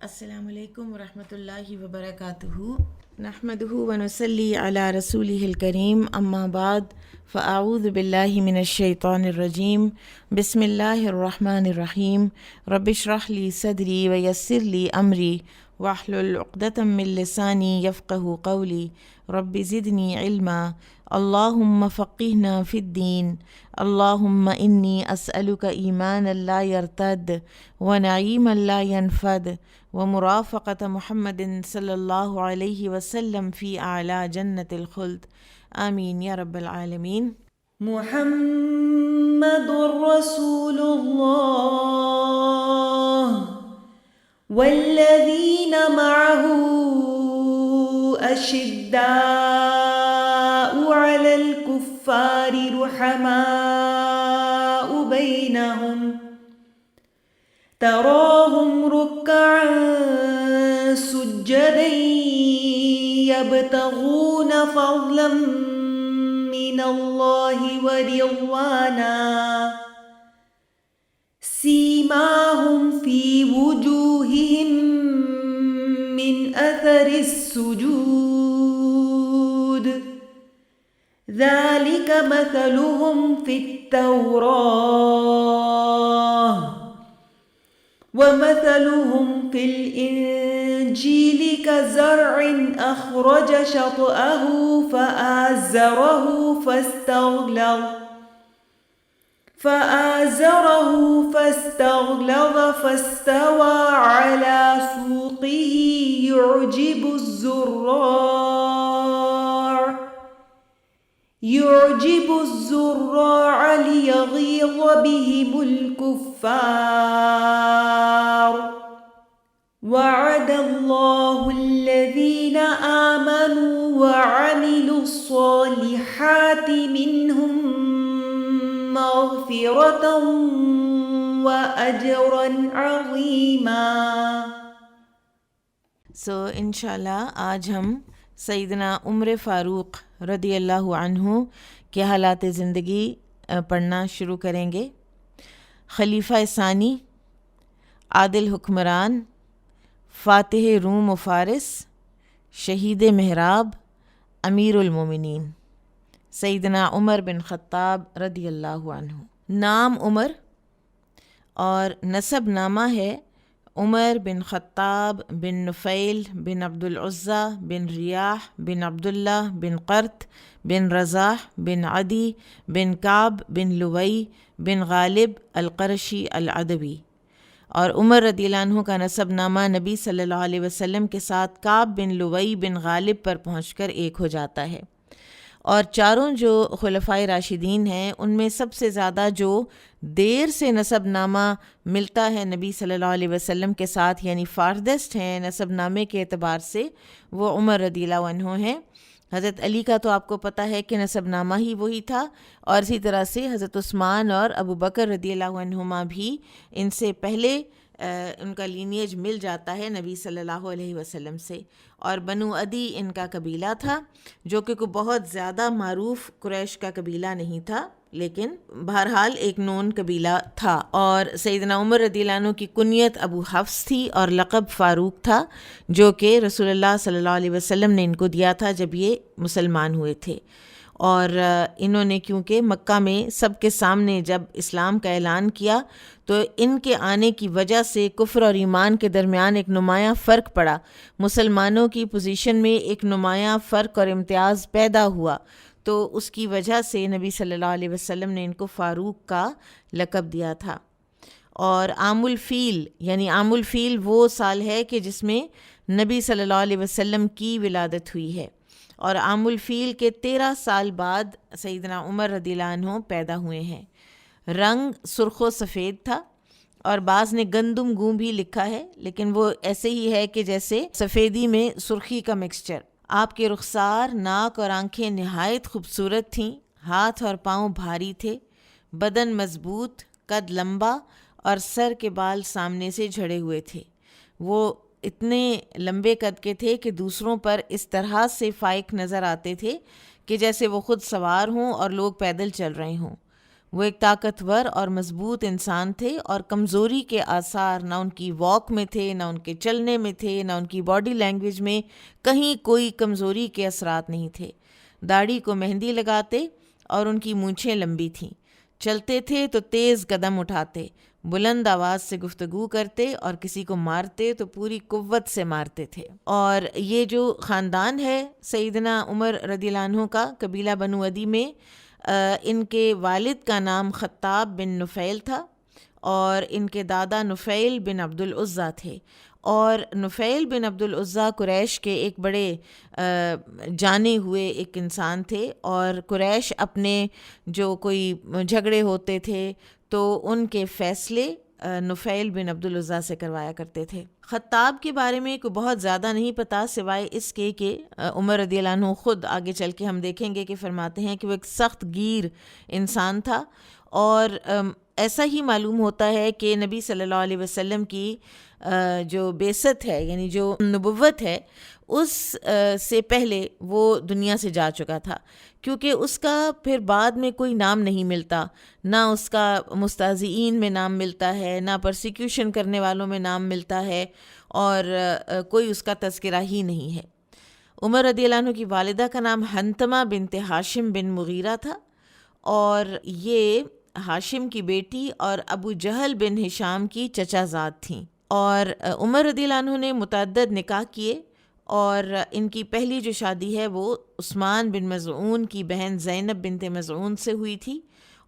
السلام علیکم ورحمۃ اللہ وبرکاتہ نحمدہ ونصلی علی رسولہ الکریم اما بعد فاعوذ باللہ من الشیطان الرجیم بسم اللہ الرحمن الرحیم رب اشرح لی صدری ویسر لی امری واحلل عقدۃ من لسانی یفقہوا قولی رب زدنی علما اللہم فقہنا فی الدین اللہم انی اسألک ایمانا لا یرتد ونعیما لا ینفد ومرافقة محمد صلی اللہ علیہ وسلم فی اعلی جنت الخلد آمین یا رب العالمین۔ محمد رسول اللہ والذین معه اشداء علی الکفار رحماء بینہم تراہم رکعا سجدا یبتغون فضلا من اللہ ورضوانا سیماہم فی وجوہہم من اثر السجود ذلک مثلہم فی التوراۃ ومثلهم في الإنجيل كزرع أخرج شطأه فآزره فاستغلظ فاستوى على سوقه يعجب الزراع ليغيظ بهم الكفار وعد الله الذين آمنوا وعملوا الصالحات منهم مغفرة وأجرا عظيما۔ انشاءاللہ آج ہم سیدنا عمر فاروق رضی اللہ عنہ کے حالات زندگی پڑھنا شروع کریں گے۔ خلیفہ ثانی، عادل حکمران، فاتح روم و فارس، شہید محراب، امیر المومنین سیدنا عمر بن خطاب رضی اللہ عنہ۔ نام عمر اور نسب نامہ ہے عمر بن خطاب بن نفیل بن عبد العزیٰ بن ریاح بن عبداللہ بن قرط بن رزاح بن عدی بن کعب بن لوئی بن غالب القرشی العدوی۔ اور عمر رضی اللہ عنہ کا نسب نامہ نبی صلی اللہ علیہ وسلم کے ساتھ کعب بن لوئی بن غالب پر پہنچ کر ایک ہو جاتا ہے۔ اور چاروں جو خلفائے راشدین ہیں ان میں سب سے زیادہ جو دیر سے نسب نامہ ملتا ہے نبی صلی اللہ علیہ وسلم کے ساتھ، یعنی فاردسٹ ہیں نسب نامے کے اعتبار سے، وہ عمر رضی اللہ عنہ ہیں۔ حضرت علی کا تو آپ کو پتہ ہے کہ نسب نامہ ہی وہی تھا، اور اسی طرح سے حضرت عثمان اور ابو بکر رضی اللہ عنہما بھی ان سے پہلے ان کا لینیج مل جاتا ہے نبی صلی اللہ علیہ وسلم سے۔ اور بنو عدی ان کا قبیلہ تھا، جو کہ کوئی بہت زیادہ معروف قریش کا قبیلہ نہیں تھا، لیکن بہرحال ایک نون قبیلہ تھا۔ اور سیدنا عمر رضی اللہ عنہ کی کنیت ابو حفص تھی اور لقب فاروق تھا، جو کہ رسول اللہ صلی اللہ علیہ وسلم نے ان کو دیا تھا جب یہ مسلمان ہوئے تھے۔ اور انہوں نے کیونکہ مکہ میں سب کے سامنے جب اسلام کا اعلان کیا تو ان کے آنے کی وجہ سے کفر اور ایمان کے درمیان ایک نمایاں فرق پڑا، مسلمانوں کی پوزیشن میں ایک نمایاں فرق اور امتیاز پیدا ہوا، تو اس کی وجہ سے نبی صلی اللہ علیہ وسلم نے ان کو فاروق کا لقب دیا تھا۔ اور عام الفیل، یعنی عام الفیل وہ سال ہے کہ جس میں نبی صلی اللہ علیہ وسلم کی ولادت ہوئی ہے، اور عام الفیل کے 13 سال بعد سیدنا عمر رضی اللہ عنہ پیدا ہوئے ہیں۔ رنگ سرخ و سفید تھا، اور بعض نے گندم گوں بھی لکھا ہے، لیکن وہ ایسے ہی ہے کہ جیسے سفیدی میں سرخی کا مکسچر۔ آپ کے رخسار، ناک اور آنکھیں نہایت خوبصورت تھیں، ہاتھ اور پاؤں بھاری تھے، بدن مضبوط، قد لمبا اور سر کے بال سامنے سے جھڑے ہوئے تھے۔ وہ اتنے لمبے قد کے تھے کہ دوسروں پر اس طرح سے فائق نظر آتے تھے کہ جیسے وہ خود سوار ہوں اور لوگ پیدل چل رہے ہوں۔ وہ ایک طاقتور اور مضبوط انسان تھے، اور کمزوری کے آثار نہ ان کی واک میں تھے، نہ ان کے چلنے میں تھے، نہ ان کی باڈی لینگویج میں کہیں کوئی کمزوری کے اثرات نہیں تھے۔ داڑھی کو مہندی لگاتے اور ان کی مونچھیں لمبی تھیں۔ چلتے تھے تو تیز قدم اٹھاتے، بلند آواز سے گفتگو کرتے، اور کسی کو مارتے تو پوری قوت سے مارتے تھے۔ اور یہ جو خاندان ہے سیدنا عمر رضی اللہ عنہ کا، قبیلہ بنو عدی میں، ان کے والد کا نام خطاب بن نفیل تھا، اور ان کے دادا نفیل بن عبد العزیٰ تھے۔ اور نفیل بن عبد العزیٰ قریش کے ایک بڑے جانے ہوئے ایک انسان تھے، اور قریش اپنے جو کوئی جھگڑے ہوتے تھے تو ان کے فیصلے نفیل بن عبد العزیٰ سے کروایا کرتے تھے۔ خطاب کے بارے میں کوئی بہت زیادہ نہیں پتہ، سوائے اس کے کہ عمر رضی اللہ عنہ خود آگے چل کے ہم دیکھیں گے کہ فرماتے ہیں کہ وہ ایک سخت گیر انسان تھا، اور ایسا ہی معلوم ہوتا ہے کہ نبی صلی اللہ علیہ وسلم کی جو بعثت ہے، یعنی جو نبوت ہے، اس سے پہلے وہ دنیا سے جا چکا تھا، کیونکہ اس کا پھر بعد میں کوئی نام نہیں ملتا، نہ اس کا مستہزئین میں نام ملتا ہے، نہ پرسیکیوشن کرنے والوں میں نام ملتا ہے، اور کوئی اس کا تذکرہ ہی نہیں ہے۔ عمر رضی اللہ عنہ کی والدہ کا نام حنتمہ بنت ہاشم بن مغیرہ تھا، اور یہ ہاشم کی بیٹی اور ابو جہل بن ہشام کی چچا زاد تھیں۔ اور عمر رضی اللہ عنہ نے متعدد نکاح کیے، اور ان کی پہلی جو شادی ہے وہ عثمان بن مظعون کی بہن زینب بنت مظعون سے ہوئی تھی،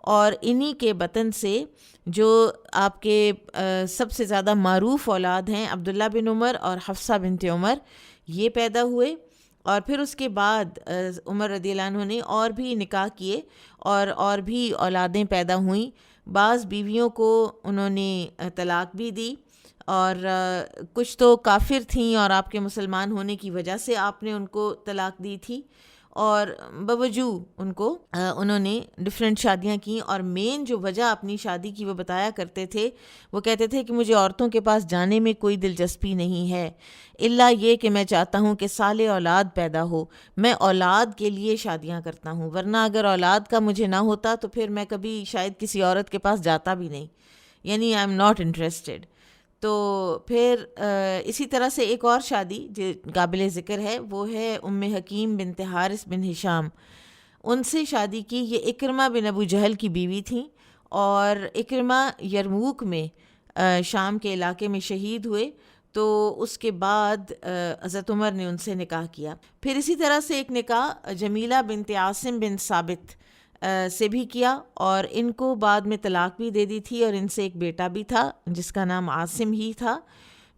اور انہی کے بطن سے جو آپ کے سب سے زیادہ معروف اولاد ہیں عبداللہ بن عمر اور حفصہ بنت عمر، یہ پیدا ہوئے۔ اور پھر اس کے بعد عمر رضی اللہ عنہ نے اور بھی نکاح کیے، اور بھی اولادیں پیدا ہوئیں۔ بعض بیویوں کو انہوں نے طلاق بھی دی، اور کچھ تو کافر تھیں اور آپ کے مسلمان ہونے کی وجہ سے آپ نے ان کو طلاق دی تھی، اور بوجو ان کو انہوں نے ڈفرینٹ شادیاں کیں۔ اور مین جو وجہ اپنی شادی کی وہ بتایا کرتے تھے، وہ کہتے تھے کہ مجھے عورتوں کے پاس جانے میں کوئی دلچسپی نہیں ہے، الا یہ کہ میں چاہتا ہوں کہ صالح اولاد پیدا ہو، میں اولاد کے لیے شادیاں کرتا ہوں، ورنہ اگر اولاد کا مجھے نہ ہوتا تو پھر میں کبھی شاید کسی عورت کے پاس جاتا بھی نہیں، یعنی آئی ایم ناٹ انٹرسٹڈ۔ تو پھر اسی طرح سے ایک اور شادی جو قابل ذکر ہے وہ ہے ام حکیم بنت حارث بن ہشام، ان سے شادی کی۔ یہ اکرمہ بن ابو جہل کی بیوی تھیں، اور اکرمہ یرموک میں شام کے علاقے میں شہید ہوئے، تو اس کے بعد حضرت عمر نے ان سے نکاح کیا۔ پھر اسی طرح سے ایک نکاح جمیلہ بنت عاصم بن ثابت سے بھی کیا، اور ان کو بعد میں طلاق بھی دے دی تھی، اور ان سے ایک بیٹا بھی تھا جس کا نام عاصم ہی تھا۔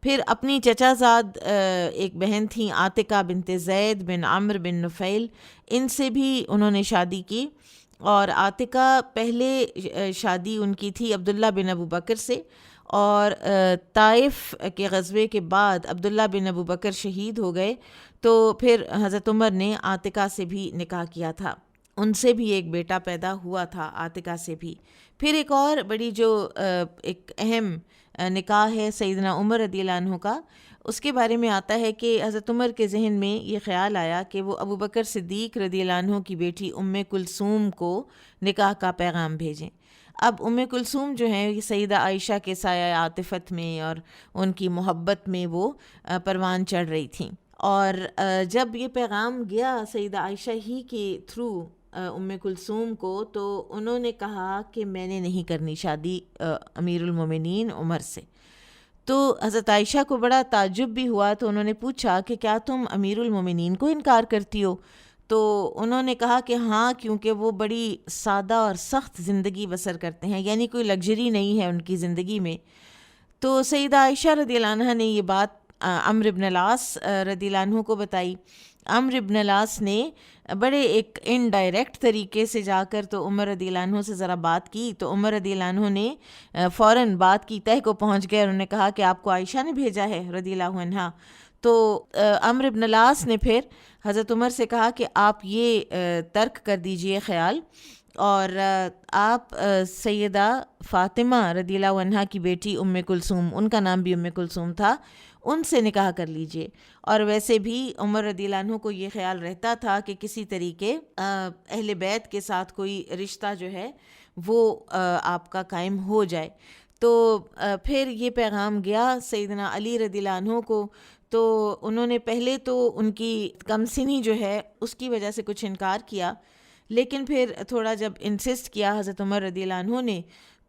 پھر اپنی چچا زاد ایک بہن تھیں عاتقہ بنت زید بن عمرو بن نفیل، ان سے بھی انہوں نے شادی کی، اور عاتقہ پہلے شادی ان کی تھی عبداللہ بن ابو بکر سے، اور طائف کے غزوے کے بعد عبداللہ بن ابو بکر شہید ہو گئے، تو پھر حضرت عمر نے عاتقہ سے بھی نکاح کیا تھا، ان سے بھی ایک بیٹا پیدا ہوا تھا عاتقہ سے بھی۔ پھر ایک اور بڑی جو ایک اہم نکاح ہے سیدنا عمر رضی اللہ عنہ کا، اس کے بارے میں آتا ہے کہ حضرت عمر کے ذہن میں یہ خیال آیا کہ وہ ابو بکر صدیق رضی اللہ عنہ کی بیٹی ام کلثوم کو نکاح کا پیغام بھیجیں۔ اب ام کلثوم جو ہیں یہ سیدہ عائشہ کے سایہ عاطفت میں اور ان کی محبت میں وہ پروان چڑھ رہی تھیں، اور جب یہ پیغام گیا سیدہ عائشہ ہی کے تھرو ام کلثوم کو، تو انہوں نے کہا کہ میں نے نہیں کرنی شادی امیر المومنین عمر سے۔ تو حضرت عائشہ کو بڑا تعجب بھی ہوا، تو انہوں نے پوچھا کہ کیا تم امیر المومنین کو انکار کرتی ہو؟ تو انہوں نے کہا کہ ہاں، کیونکہ وہ بڑی سادہ اور سخت زندگی بسر کرتے ہیں، یعنی کوئی لگژری نہیں ہے ان کی زندگی میں۔ تو سیدہ عائشہ رضی اللہ عنہ نے یہ بات عمرو بن العاص رضی اللہ عنہ کو بتائی۔ عمرو بن العاص نے بڑے ایک انڈائریکٹ طریقے سے جا کر تو عمر رضی اللہ عنہ سے ذرا بات کی، تو عمر رضی اللہ عنہ نے فوراً بات کی تہہ کو پہنچ گئے، انہوں نے کہا کہ آپ کو عائشہ نے بھیجا ہے رضی اللہ عنہ۔ تو عمرو بن العاص نے پھر حضرت عمر سے کہا کہ آپ یہ ترک کر دیجئے خیال، اور آپ سیدہ فاطمہ رضی اللہ عنہ کی بیٹی ام کلثوم، ان کا نام بھی ام کلثوم تھا، ان سے نکاح کر لیجئے۔ اور ویسے بھی عمر رضی اللہ عنہ کو یہ خیال رہتا تھا کہ کسی طریقے اہل بیت کے ساتھ کوئی رشتہ جو ہے وہ آپ کا قائم ہو جائے۔ تو پھر یہ پیغام گیا سیدنا علی رضی اللہ عنہ کو، تو انہوں نے پہلے تو ان کی کم سنی جو ہے اس کی وجہ سے کچھ انکار کیا، لیکن پھر تھوڑا جب انسسٹ کیا حضرت عمر رضی اللہ عنہ نے،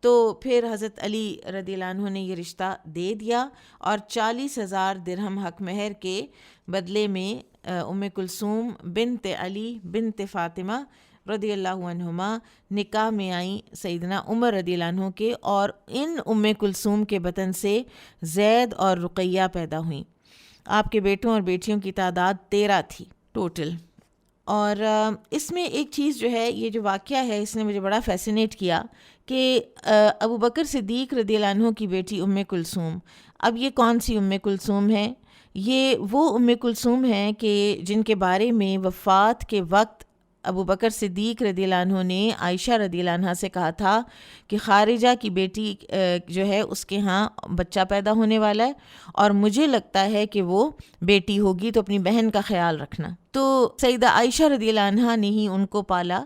تو پھر حضرت علی رضی اللہ عنہ نے یہ رشتہ دے دیا، اور 40,000 درہم حق مہر کے بدلے میں ام کلثوم بنت علی بنت فاطمہ رضی اللہ عنہما نکاح میں آئیں سیدنا عمر رضی اللہ عنہ کے، اور ان ام کلثوم کے بطن سے زید اور رقیہ پیدا ہوئیں۔ آپ کے بیٹوں اور بیٹیوں کی تعداد 13 تھی ٹوٹل۔ اور اس میں ایک چیز جو ہے، یہ جو واقعہ ہے اس نے مجھے بڑا فیسینیٹ کیا کہ ابو بکر صدیق رضی اللہ عنہ کی بیٹی ام کلثوم، اب یہ کون سی ام کلثوم ہے؟ یہ وہ ام کلثوم ہیں کہ جن کے بارے میں وفات کے وقت ابو بکر صدیق رضی اللہ عنہ نے عائشہ رضی اللہ عنہ سے کہا تھا کہ خارجہ کی بیٹی جو ہے اس کے ہاں بچہ پیدا ہونے والا ہے، اور مجھے لگتا ہے کہ وہ بیٹی ہوگی، تو اپنی بہن کا خیال رکھنا۔ تو سیدہ عائشہ رضی اللہ عنہ نے ہی ان کو پالا،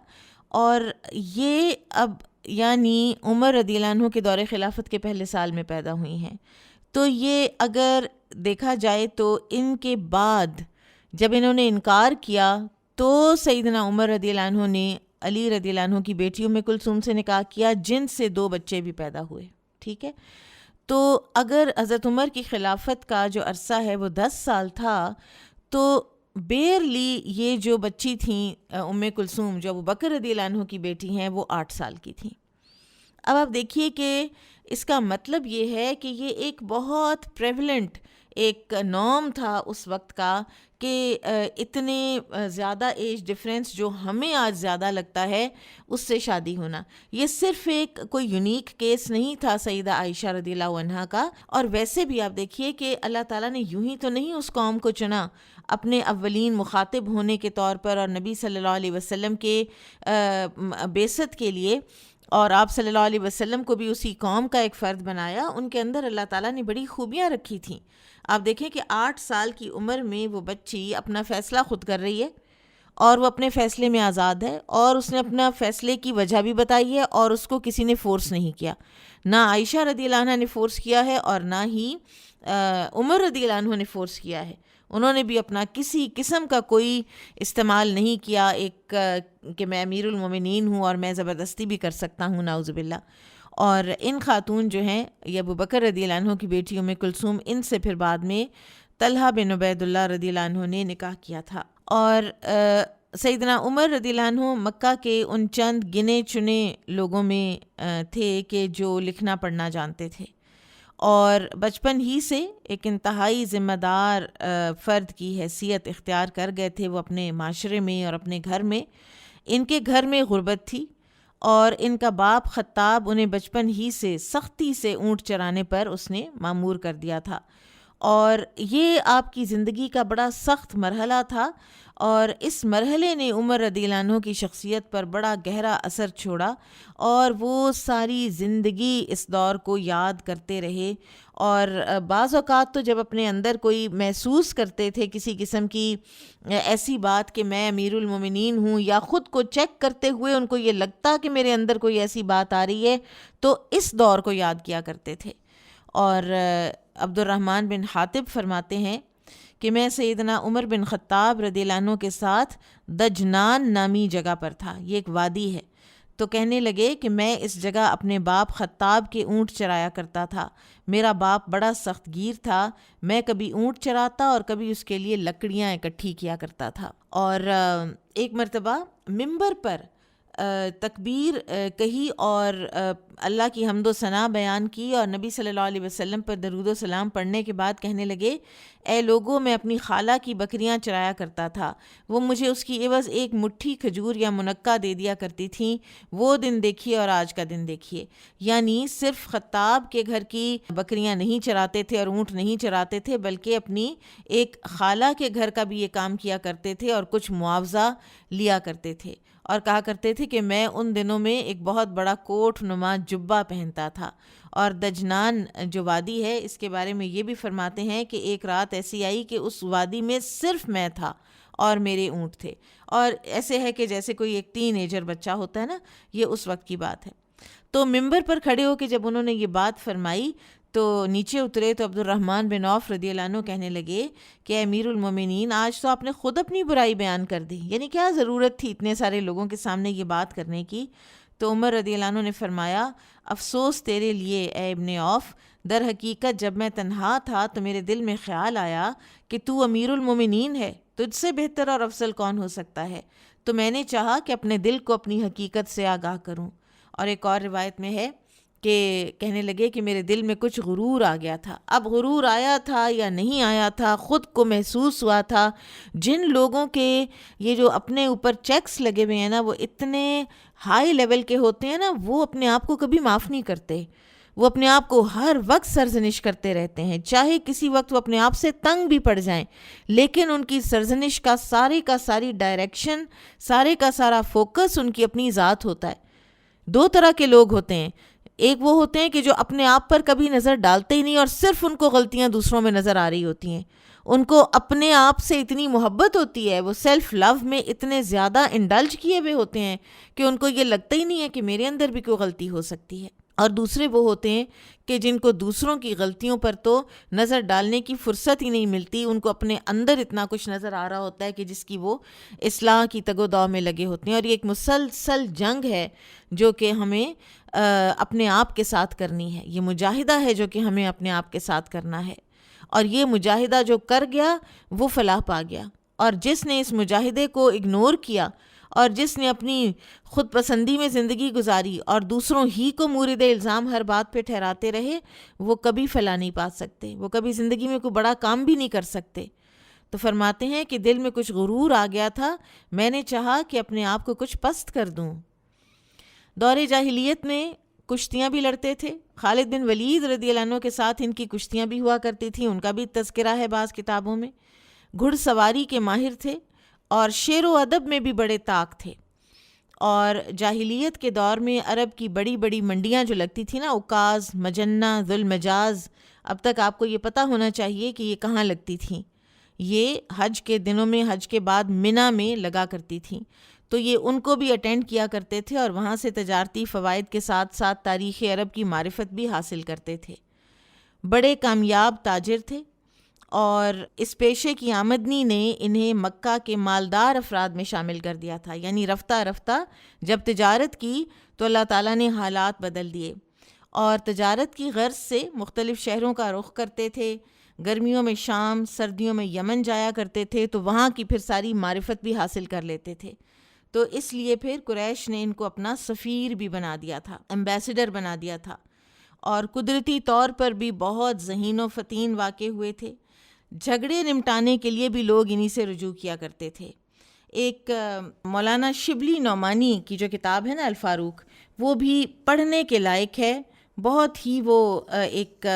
اور یہ اب یعنی عمر رضی اللہ عنہ کے دور خلافت کے پہلے سال میں پیدا ہوئی ہیں۔ تو یہ اگر دیکھا جائے تو ان کے بعد جب انہوں نے انکار کیا تو سیدنا عمر رضی اللہ عنہ نے علی رضی اللہ عنہ کی بیٹی ام کلثوم سے نکاح کیا، جن سے 2 بچے بھی پیدا ہوئے، ٹھیک ہے۔ تو اگر حضرت عمر کی خلافت کا جو عرصہ ہے وہ 10 سال تھا، تو بیرلی یہ جو بچی تھیں ام کلثوم جو ابو بکر رضی اللہ عنہ کی بیٹی ہیں، وہ 8 سال کی تھیں۔ اب آپ دیکھیے کہ اس کا مطلب یہ ہے کہ یہ ایک بہت پریولنٹ ایک نارم تھا اس وقت کا کہ اتنے زیادہ ایج ڈفرینس جو ہمیں آج زیادہ لگتا ہے اس سے شادی ہونا، یہ صرف ایک کوئی یونیک کیس نہیں تھا سیدہ عائشہ رضی اللہ عنہا کا۔ اور ویسے بھی آپ دیکھیے کہ اللہ تعالیٰ نے یوں ہی تو نہیں اس قوم کو چنا اپنے اولین مخاطب ہونے کے طور پر، اور نبی صلی اللہ علیہ وسلم کے بعثت کے لیے، اور آپ صلی اللہ علیہ وسلم کو بھی اسی قوم کا ایک فرد بنایا۔ ان کے اندر اللہ تعالیٰ نے بڑی خوبیاں رکھی تھیں۔ آپ دیکھیں کہ 8 سال کی عمر میں وہ بچی اپنا فیصلہ خود کر رہی ہے، اور وہ اپنے فیصلے میں آزاد ہے، اور اس نے اپنا فیصلے کی وجہ بھی بتائی ہے، اور اس کو کسی نے فورس نہیں کیا، نہ عائشہ رضی اللہ عنہ نے فورس کیا ہے اور نہ ہی عمر رضی اللہ عنہ نے فورس کیا ہے۔ انہوں نے بھی اپنا کسی قسم کا کوئی استعمال نہیں کیا ایک کہ میں امیر المومنین ہوں اور میں زبردستی بھی کر سکتا ہوں، نعوذ باللہ۔ اور ان خاتون جو ہیں یہ ابو بکر رضی اللہ عنہ کی بیٹی ام کلثوم، ان سے پھر بعد میں طلحہ بن عبید اللہ رضی اللہ عنہ نے نکاح کیا تھا۔ اور سیدنا عمر رضی اللہ عنہ مکہ کے ان چند گنے چنے لوگوں میں تھے کہ جو لکھنا پڑھنا جانتے تھے، اور بچپن ہی سے ایک انتہائی ذمہ دار فرد کی حیثیت اختیار کر گئے تھے وہ اپنے معاشرے میں اور اپنے گھر میں۔ ان کے گھر میں غربت تھی، اور ان کا باپ خطاب انہیں بچپن ہی سے سختی سے اونٹ چرانے پر اس نے مامور کر دیا تھا، اور یہ آپ کی زندگی کا بڑا سخت مرحلہ تھا، اور اس مرحلے نے عمر رضی اللہ عنہ کی شخصیت پر بڑا گہرا اثر چھوڑا، اور وہ ساری زندگی اس دور کو یاد کرتے رہے۔ اور بعض اوقات تو جب اپنے اندر کوئی محسوس کرتے تھے کسی قسم کی ایسی بات کہ میں امیر المومنین ہوں، یا خود کو چیک کرتے ہوئے ان کو یہ لگتا کہ میرے اندر کوئی ایسی بات آ رہی ہے، تو اس دور کو یاد کیا کرتے تھے۔ اور عبد الرحمن بن حاتب فرماتے ہیں کہ میں سیدنا عمر بن خطاب رضی اللہ عنہ کے ساتھ دجنان نامی جگہ پر تھا، یہ ایک وادی ہے، تو کہنے لگے کہ میں اس جگہ اپنے باپ خطاب کے اونٹ چرایا کرتا تھا۔ میرا باپ بڑا سخت گیر تھا، میں کبھی اونٹ چراتا اور کبھی اس کے لیے لکڑیاں اکٹھی کیا کرتا تھا۔ اور ایک مرتبہ ممبر پر تکبیر کہی اور اللہ کی حمد و ثنا بیان کی، اور نبی صلی اللہ علیہ وسلم پر درود و سلام پڑھنے کے بعد کہنے لگے، اے لوگوں، میں اپنی خالہ کی بکریاں چرایا کرتا تھا، وہ مجھے اس کی عوض ایک مٹھی کھجور یا منقہ دے دیا کرتی تھیں، وہ دن دیکھیے اور آج کا دن دیکھیے۔ یعنی صرف خطاب کے گھر کی بکریاں نہیں چراتے تھے اور اونٹ نہیں چراتے تھے، بلکہ اپنی ایک خالہ کے گھر کا بھی یہ کام کیا کرتے تھے، اور کچھ معاوضہ لیا کرتے تھے، اور کہا کرتے تھے کہ میں ان دنوں میں ایک بہت بڑا کوٹ نما جبہ پہنتا تھا۔ اور دجنان جو وادی ہے اس کے بارے میں یہ بھی فرماتے ہیں کہ ایک رات ایسی آئی کہ اس وادی میں صرف میں تھا اور میرے اونٹ تھے، اور ایسے ہے کہ جیسے کوئی ایک ٹین ایجر بچہ ہوتا ہے نا، یہ اس وقت کی بات ہے۔ تو ممبر پر کھڑے ہو کے جب انہوں نے یہ بات فرمائی تو نیچے اترے تو عبد الرحمن بن عوف رضی اللہ عنہ کہنے لگے کہ امیر المومنین آج تو آپ نے خود اپنی برائی بیان کر دی، یعنی کیا ضرورت تھی اتنے سارے لوگوں کے سامنے یہ بات کرنے کی؟ تو عمر رضی اللہ عنہ نے فرمایا افسوس تیرے لیے اے ابن عوف، در حقیقت جب میں تنہا تھا تو میرے دل میں خیال آیا کہ تو امیر المومنین ہے، تجھ سے بہتر اور افضل کون ہو سکتا ہے، تو میں نے چاہا کہ اپنے دل کو اپنی حقیقت سے آگاہ کروں۔ اور ایک اور روایت میں ہے کہ کہنے لگے کہ میرے دل میں کچھ غرور آ گیا تھا۔ اب غرور آیا تھا یا نہیں آیا تھا، خود کو محسوس ہوا تھا جن لوگوں کے یہ جو اپنے اوپر چیکس لگے ہوئے ہیں نا، وہ اتنے ہائی لیول کے ہوتے ہیں نا، وہ اپنے آپ کو کبھی معاف نہیں کرتے، وہ اپنے آپ کو ہر وقت سرزنش کرتے رہتے ہیں، چاہے کسی وقت وہ اپنے آپ سے تنگ بھی پڑ جائیں، لیکن ان کی سرزنش کا ساری ڈائریکشن، سارے کا سارا فوکس ان کی اپنی ذات ہوتا ہے۔ دو طرح کے لوگ ہوتے ہیں، ایک وہ ہوتے ہیں کہ جو اپنے آپ پر کبھی نظر ڈالتے ہی نہیں اور صرف ان کو غلطیاں دوسروں میں نظر آ رہی ہوتی ہیں، ان کو اپنے آپ سے اتنی محبت ہوتی ہے، وہ سیلف لو میں اتنے زیادہ انڈلج کیے ہوئے ہوتے ہیں کہ ان کو یہ لگتا ہی نہیں ہے کہ میرے اندر بھی کوئی غلطی ہو سکتی ہے۔ اور دوسرے وہ ہوتے ہیں کہ جن کو دوسروں کی غلطیوں پر تو نظر ڈالنے کی فرصت ہی نہیں ملتی، ان کو اپنے اندر اتنا کچھ نظر آ رہا ہوتا ہے کہ جس کی وہ اصلاح کی تگ و دو میں لگے ہوتے ہیں۔ اور یہ ایک مسلسل جنگ ہے جو کہ ہمیں اپنے آپ کے ساتھ کرنی ہے، یہ مجاہدہ ہے جو کہ ہمیں اپنے آپ کے ساتھ کرنا ہے، اور یہ مجاہدہ جو کر گیا وہ فلاح پا گیا، اور جس نے اس مجاہدے کو اگنور کیا اور جس نے اپنی خود پسندی میں زندگی گزاری اور دوسروں ہی کو مورد الزام ہر بات پہ ٹھہراتے رہے، وہ کبھی فلاح نہیں پا سکتے، وہ کبھی زندگی میں کوئی بڑا کام بھی نہیں کر سکتے۔ تو فرماتے ہیں کہ دل میں کچھ غرور آ گیا تھا، میں نے چاہا کہ اپنے آپ کو کچھ پست کر دوں۔ دور جاہلیت میں کشتیاں بھی لڑتے تھے، خالد بن ولید رضی اللہ عنہ کے ساتھ ان کی کشتیاں بھی ہوا کرتی تھیں، ان کا بھی تذکرہ ہے بعض کتابوں میں۔ گھڑ سواری کے ماہر تھے اور شعر و ادب میں بھی بڑے طاق تھے، اور جاہلیت کے دور میں عرب کی بڑی بڑی منڈیاں جو لگتی تھیں نا، عکاظ، مجنہ، ذوالمجاز، اب تک آپ کو یہ پتہ ہونا چاہیے کہ یہ کہاں لگتی تھیں۔ یہ حج کے دنوں میں، حج کے بعد منی میں لگا کرتی تھیں، تو یہ ان کو بھی اٹینڈ کیا کرتے تھے اور وہاں سے تجارتی فوائد کے ساتھ ساتھ تاریخ عرب کی معرفت بھی حاصل کرتے تھے۔ بڑے کامیاب تاجر تھے، اور اس پیشے کی آمدنی نے انہیں مکہ کے مالدار افراد میں شامل کر دیا تھا، یعنی رفتہ رفتہ جب تجارت کی تو اللہ تعالیٰ نے حالات بدل دیے، اور تجارت کی غرض سے مختلف شہروں کا رخ کرتے تھے، گرمیوں میں شام، سردیوں میں یمن جایا کرتے تھے، تو وہاں کی پھر ساری معرفت بھی حاصل کر لیتے تھے۔ تو اس لیے پھر قریش نے ان کو اپنا سفیر بھی بنا دیا تھا، ایمبیسڈر بنا دیا تھا، اور قدرتی طور پر بھی بہت ذہین و فطین واقع ہوئے تھے۔ جھگڑے نمٹانے کے لیے بھی لوگ انہی سے رجوع کیا کرتے تھے۔ ایک مولانا شبلی نعمانی کی جو کتاب ہے نا الفاروق، وہ بھی پڑھنے کے لائق ہے، بہت ہی وہ ایک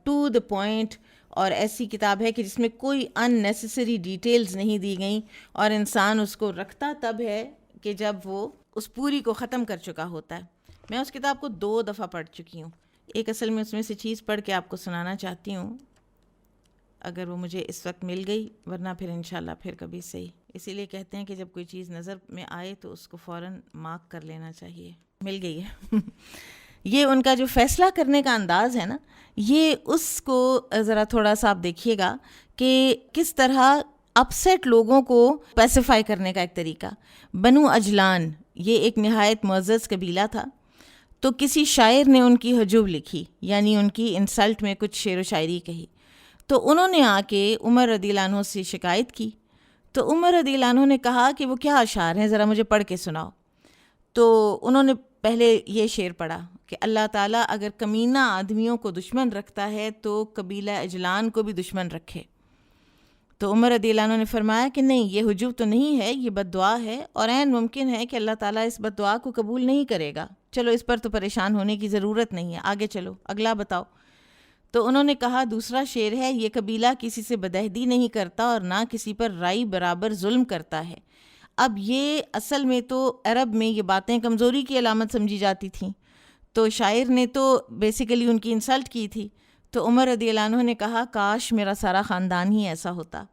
ٹو دا پوائنٹ اور ایسی کتاب ہے کہ جس میں کوئی ان نیسیسری ڈیٹیلز نہیں دی گئیں، اور انسان اس کو رکھتا تب ہے کہ جب وہ اس پوری کو ختم کر چکا ہوتا ہے۔ میں اس کتاب کو 2 دفعہ پڑھ چکی ہوں، ایک اصل میں اس میں سے چیز پڑھ کے آپ کو سنانا چاہتی ہوں اگر وہ مجھے اس وقت مل گئی، ورنہ پھر انشاءاللہ پھر کبھی صحیح۔ اسی لیے کہتے ہیں کہ جب کوئی چیز نظر میں آئے تو اس کو فوراً مارک کر لینا چاہیے۔ مل گئی ہے۔ یہ ان کا جو فیصلہ کرنے کا انداز ہے نا، یہ اس کو ذرا تھوڑا سا آپ دیکھیے گا کہ کس طرح اپسیٹ لوگوں کو پیسیفائی کرنے کا ایک طریقہ۔ بنو اجلان یہ ایک نہایت معزز قبیلہ تھا، تو کسی شاعر نے ان کی حجب لکھی، یعنی ان کی انسلٹ میں کچھ شعر و شاعری کہی، تو انہوں نے آ کے عمر رضی اللہ عنہ سے شکایت کی۔ تو عمر رضی اللہ عنہ نے کہا کہ وہ کیا اشعار ہیں، ذرا مجھے پڑھ کے سناؤ۔ تو انہوں نے پہلے یہ شعر پڑھا کہ اللہ تعالیٰ اگر کمینہ آدمیوں کو دشمن رکھتا ہے تو قبیلہ اجلان کو بھی دشمن رکھے۔ تو عمر رضی اللہ عنہ نے فرمایا کہ نہیں، یہ حجب تو نہیں ہے، یہ بد دعا ہے، اور عین ممکن ہے کہ اللہ تعالیٰ اس بد دعا کو قبول نہیں کرے گا۔ چلو اس پر تو پریشان ہونے کی ضرورت نہیں ہے، آگے چلو، اگلا بتاؤ۔ تو انہوں نے کہا دوسرا شعر ہے، یہ قبیلہ کسی سے بدعہدی نہیں کرتا اور نہ کسی پر رائی برابر ظلم کرتا ہے۔ اب یہ اصل میں تو عرب میں یہ باتیں کمزوری کی علامت سمجھی جاتی تھیں، تو شاعر نے تو بیسیکلی ان کی انسلٹ کی تھی۔ تو عمر رضی اللہ عنہ نے کہا کاش میرا سارا خاندان ہی ایسا ہوتا۔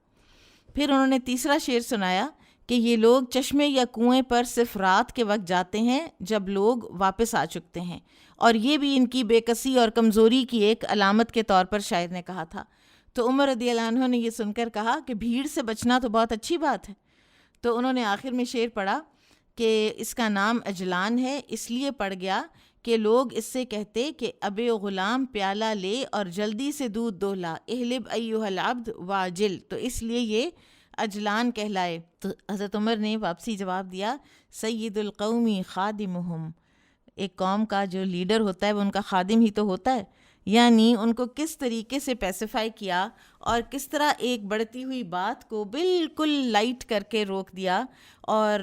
پھر انہوں نے تیسرا شعر سنایا کہ یہ لوگ چشمے یا کنویں پر صرف رات کے وقت جاتے ہیں جب لوگ واپس آ چکتے ہیں، اور یہ بھی ان کی بے کسی اور کمزوری کی ایک علامت کے طور پر شاعر نے کہا تھا۔ تو عمر رضی اللہ عنہ نے یہ سن کر کہا کہ بھیڑ سے بچنا تو بہت اچھی بات ہے۔ تو انہوں نے آخر میں شعر پڑھا کہ اس کا نام عجلان ہے، اس لیے پڑ گیا کہ لوگ اس سے کہتے کہ ابے غلام پیالہ لے اور جلدی سے دودھ دوہلا، اہلب ایھا العبد واجل، تو اس لیے یہ عجلان کہلائے۔ تو حضرت عمر نے واپسی جواب دیا، سید القومی خادمہم، ایک قوم کا جو لیڈر ہوتا ہے وہ ان کا خادم ہی تو ہوتا ہے، یعنی ان کو کس طریقے سے پیسیفائی کیا اور کس طرح ایک بڑھتی ہوئی بات کو بالکل لائٹ کر کے روک دیا۔ اور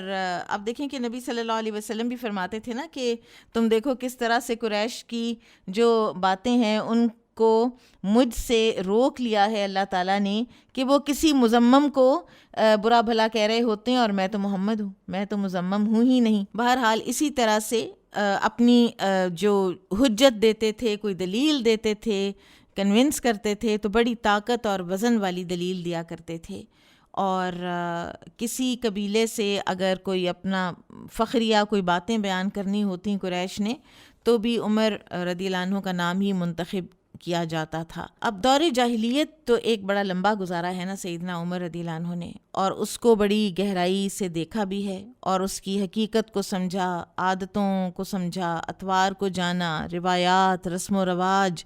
اب دیکھیں کہ نبی صلی اللہ علیہ وسلم بھی فرماتے تھے نا کہ تم دیکھو کس طرح سے قریش کی جو باتیں ہیں ان کو مجھ سے روک لیا ہے اللہ تعالیٰ نے، کہ وہ کسی مذمم کو برا بھلا کہہ رہے ہوتے ہیں، اور میں تو محمد ہوں، میں تو مذمم ہوں ہی نہیں۔ بہرحال اسی طرح سے اپنی جو حجت دیتے تھے، کوئی دلیل دیتے تھے، کنونس کرتے تھے، تو بڑی طاقت اور وزن والی دلیل دیا کرتے تھے۔ اور کسی قبیلے سے اگر کوئی اپنا فخریہ کوئی باتیں بیان کرنی ہوتی قریش نے، تو بھی عمر رضی اللہ عنہ کا نام ہی منتخب کیا جاتا تھا۔ اب دور جاہلیت تو ایک بڑا لمبا گزارا ہے نا سیدنا عمر رضی اللہ عنہ نے، اور اس کو بڑی گہرائی سے دیکھا بھی ہے، اور اس کی حقیقت کو سمجھا، عادتوں کو سمجھا، اطوار کو جانا، روایات، رسم و رواج،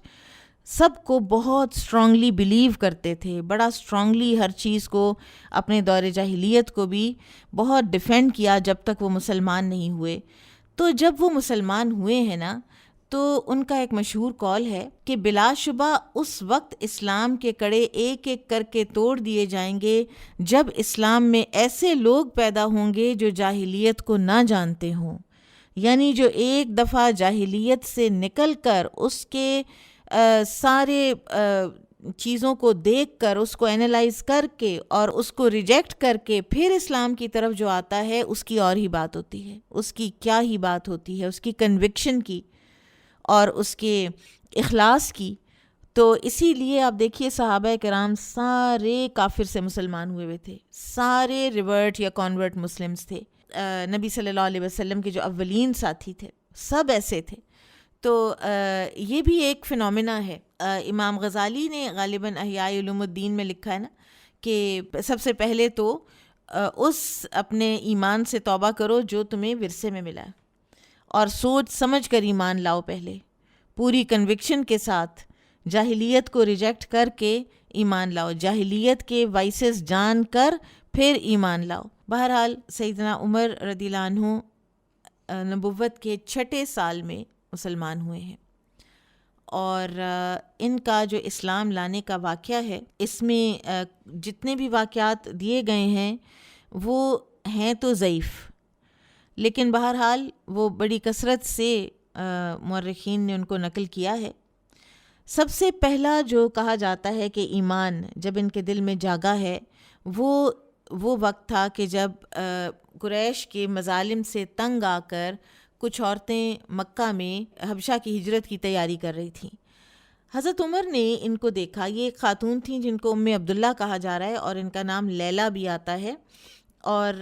سب کو بہت اسٹرانگلی بلیو کرتے تھے، بڑا اسٹرانگلی ہر چیز کو، اپنے دور جاہلیت کو بھی بہت ڈیفینڈ کیا جب تک وہ مسلمان نہیں ہوئے۔ تو جب وہ مسلمان ہوئے ہیں نا، تو ان کا ایک مشہور قول ہے کہ بلا شبہ اس وقت اسلام کے کڑے ایک ایک کر کے توڑ دیے جائیں گے جب اسلام میں ایسے لوگ پیدا ہوں گے جو جاہلیت کو نہ جانتے ہوں، یعنی جو ایک دفعہ جاہلیت سے نکل کر اس کے سارے چیزوں کو دیکھ کر، اس کو اینالائز کر کے اور اس کو ریجیکٹ کر کے پھر اسلام کی طرف جو آتا ہے، اس کی اور ہی بات ہوتی ہے، اس کی کیا ہی بات ہوتی ہے، اس کی کنوکشن کی اور اس کے اخلاص کی۔ تو اسی لیے آپ دیکھیے صحابہ کرام سارے کافر سے مسلمان ہوئے تھے، سارے ریورٹ یا کانورٹ مسلمز تھے۔ نبی صلی اللہ علیہ وسلم کے جو اولین ساتھی تھے سب ایسے تھے۔ تو یہ بھی ایک فنومینا ہے۔ امام غزالی نے غالباً احیاء علوم الدین میں لکھا ہے نا کہ سب سے پہلے تو اس اپنے ایمان سے توبہ کرو جو تمہیں ورثے میں ملا ہے، اور سوچ سمجھ کر ایمان لاؤ، پہلے پوری کنوکشن کے ساتھ جاہلیت کو ریجیکٹ کر کے ایمان لاؤ، جاہلیت کے وائسز جان کر پھر ایمان لاؤ۔ بہرحال سیدنا عمر رضی اللہ عنہ نبوت کے 6 سال میں مسلمان ہوئے ہیں، اور ان کا جو اسلام لانے کا واقعہ ہے، اس میں جتنے بھی واقعات دیے گئے ہیں وہ ہیں تو ضعیف، لیکن بہرحال وہ بڑی کثرت سے مورخین نے ان کو نقل کیا ہے۔ سب سے پہلا جو کہا جاتا ہے کہ ایمان جب ان کے دل میں جاگا ہے، وہ وقت تھا کہ جب قریش کے مظالم سے تنگ آ کر کچھ عورتیں مکہ میں حبشہ کی ہجرت کی تیاری کر رہی تھیں۔ حضرت عمر نے ان کو دیکھا، یہ ایک خاتون تھیں جن کو عبداللہ کہا جا رہا ہے، اور ان کا نام لیلا بھی آتا ہے، اور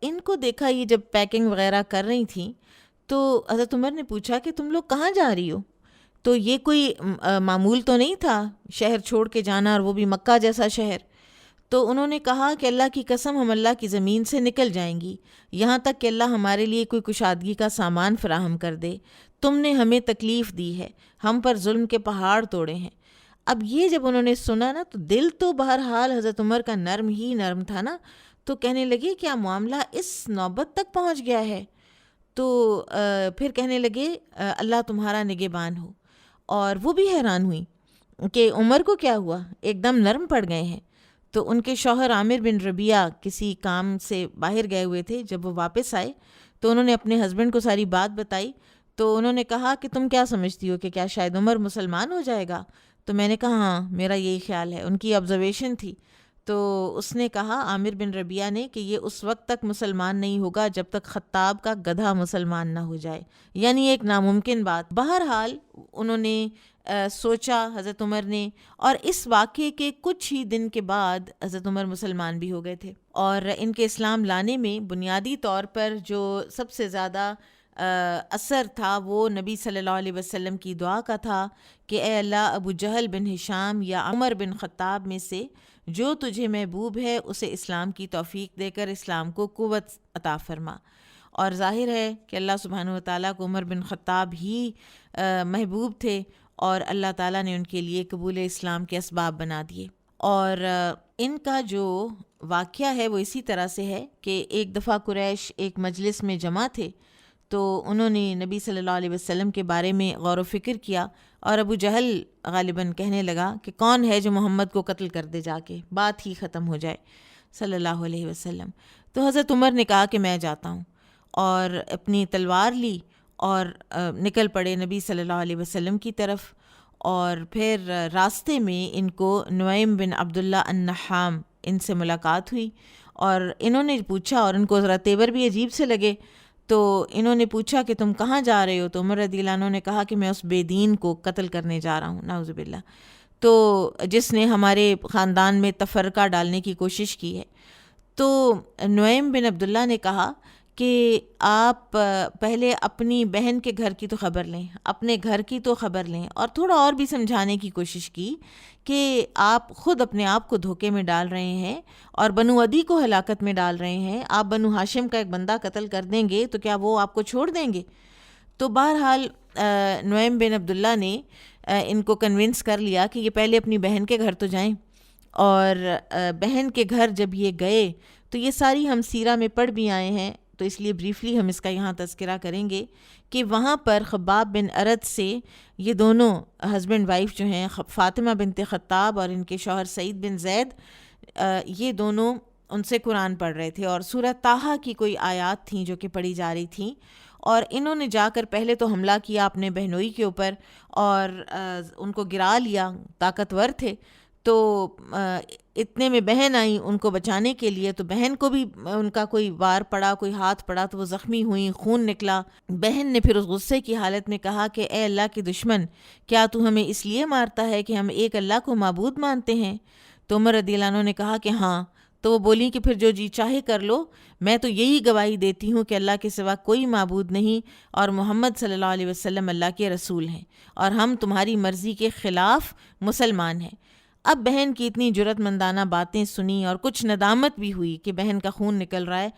ان کو دیکھا یہ جب پیکنگ وغیرہ کر رہی تھیں، تو حضرت عمر نے پوچھا کہ تم لوگ کہاں جا رہی ہو؟ تو یہ کوئی معمول تو نہیں تھا شہر چھوڑ کے جانا، اور وہ بھی مکہ جیسا شہر۔ تو انہوں نے کہا کہ اللہ کی قسم ہم اللہ کی زمین سے نکل جائیں گی یہاں تک کہ اللہ ہمارے لیے کوئی کشادگی کا سامان فراہم کر دے۔ تم نے ہمیں تکلیف دی ہے، ہم پر ظلم کے پہاڑ توڑے ہیں۔ اب یہ جب انہوں نے سنا نا، تو دل تو بہرحال حضرت عمر کا نرم ہی نرم تھا نا، تو کہنے لگے کیا معاملہ اس نوبت تک پہنچ گیا ہے؟ تو پھر کہنے لگے اللہ تمہارا نگہبان ہو۔ اور وہ بھی حیران ہوئی کہ عمر کو کیا ہوا، ایک دم نرم پڑ گئے ہیں۔ تو ان کے شوہر عامر بن ربیعہ کسی کام سے باہر گئے ہوئے تھے، جب وہ واپس آئے تو انہوں نے اپنے ہسبینڈ کو ساری بات بتائی۔ تو انہوں نے کہا کہ تم کیا سمجھتی ہو کہ کیا شاید عمر مسلمان ہو جائے گا؟ تو میں نے کہا ہاں، میرا یہی خیال ہے، ان کی آبزرویشن تھی۔ تو اس نے کہا عامر بن ربیعہ نے کہ یہ اس وقت تک مسلمان نہیں ہوگا جب تک خطاب کا گدھا مسلمان نہ ہو جائے، یعنی ایک ناممکن بات۔ بہرحال انہوں نے سوچا حضرت عمر نے، اور اس واقعے کے کچھ ہی دن کے بعد حضرت عمر مسلمان بھی ہو گئے تھے، اور ان کے اسلام لانے میں بنیادی طور پر جو سب سے زیادہ اثر تھا وہ نبی صلی اللہ علیہ وسلم کی دعا کا تھا کہ اے اللہ ابو جہل بن ہشام یا عمر بن خطاب میں سے جو تجھے محبوب ہے اسے اسلام کی توفیق دے کر اسلام کو قوت عطا فرما۔ اور ظاہر ہے کہ اللہ سبحانہ و تعالیٰ کو عمر بن خطاب ہی محبوب تھے، اور اللہ تعالیٰ نے ان کے لیے قبول اسلام کے اسباب بنا دیے۔ اور ان کا جو واقعہ ہے وہ اسی طرح سے ہے کہ ایک دفعہ قریش ایک مجلس میں جمع تھے، تو انہوں نے نبی صلی اللہ علیہ وسلم کے بارے میں غور و فکر کیا، اور ابو جہل غالباً کہنے لگا کہ کون ہے جو محمد کو قتل کر دے، جا کے بات ہی ختم ہو جائے صلی اللہ علیہ وسلم۔ تو حضرت عمر نے کہا کہ میں جاتا ہوں، اور اپنی تلوار لی اور نکل پڑے نبی صلی اللہ علیہ وسلم کی طرف۔ اور پھر راستے میں ان کو نعیم بن عبداللہ النحام ان سے ملاقات ہوئی، اور انہوں نے پوچھا، اور ان کو ذرا تیور بھی عجیب سے لگے، تو انہوں نے پوچھا کہ تم کہاں جا رہے ہو؟ تو عمر رضی اللہ عنہ نے کہا کہ میں اس بے دین کو قتل کرنے جا رہا ہوں، نعوذ باللہ، تو جس نے ہمارے خاندان میں تفرقہ ڈالنے کی کوشش کی ہے۔ تو نعیم بن عبداللہ نے کہا کہ آپ پہلے اپنی بہن کے گھر کی تو خبر لیں، اپنے گھر کی تو خبر لیں، اور تھوڑا اور بھی سمجھانے کی کوشش کی کہ آپ خود اپنے آپ کو دھوکے میں ڈال رہے ہیں اور بنو عدی کو ہلاکت میں ڈال رہے ہیں۔ آپ بنو ہاشم کا ایک بندہ قتل کر دیں گے تو کیا وہ آپ کو چھوڑ دیں گے؟ تو بہرحال نعیم بن عبداللہ نے ان کو کنونس کر لیا کہ یہ پہلے اپنی بہن کے گھر تو جائیں، اور بہن کے گھر جب یہ گئے تو یہ ساری ہم سیرہ میں پڑھ بھی آئے ہیں، تو اس لیے بریفلی ہم اس کا یہاں تذکرہ کریں گے کہ وہاں پر خباب بن ارد سے یہ دونوں ہسبینڈ وائف جو ہیں، فاطمہ بنت خطاب اور ان کے شوہر سعید بن زید، یہ دونوں ان سے قرآن پڑھ رہے تھے، اور سورہ طٰہٰ کی کوئی آیات تھیں جو کہ پڑھی جا رہی تھیں، اور انہوں نے جا کر پہلے تو حملہ کیا اپنے بہنوئی کے اوپر اور ان کو گرا لیا، طاقتور تھے۔ تو اتنے میں بہن آئیں ان کو بچانے کے لیے، تو بہن کو بھی ان کا کوئی وار پڑا، کوئی ہاتھ پڑا، تو وہ زخمی ہوئیں، خون نکلا۔ بہن نے پھر اس غصے کی حالت میں کہا کہ اے اللہ کے دشمن، کیا تو ہمیں اس لیے مارتا ہے کہ ہم ایک اللہ کو معبود مانتے ہیں؟ تو عمر رضی اللہ عنہ نے کہا کہ ہاں۔ تو وہ بولی کہ پھر جو جی چاہے کر لو، میں تو یہی گواہی دیتی ہوں کہ اللہ کے سوا کوئی معبود نہیں، اور محمد صلی اللہ علیہ وسلم اللہ کے رسول ہیں، اور ہم تمہاری مرضی کے خلاف مسلمان ہیں۔ اب بہن کی اتنی جرأت مندانہ باتیں سنی اور کچھ ندامت بھی ہوئی کہ بہن کا خون نکل رہا ہے،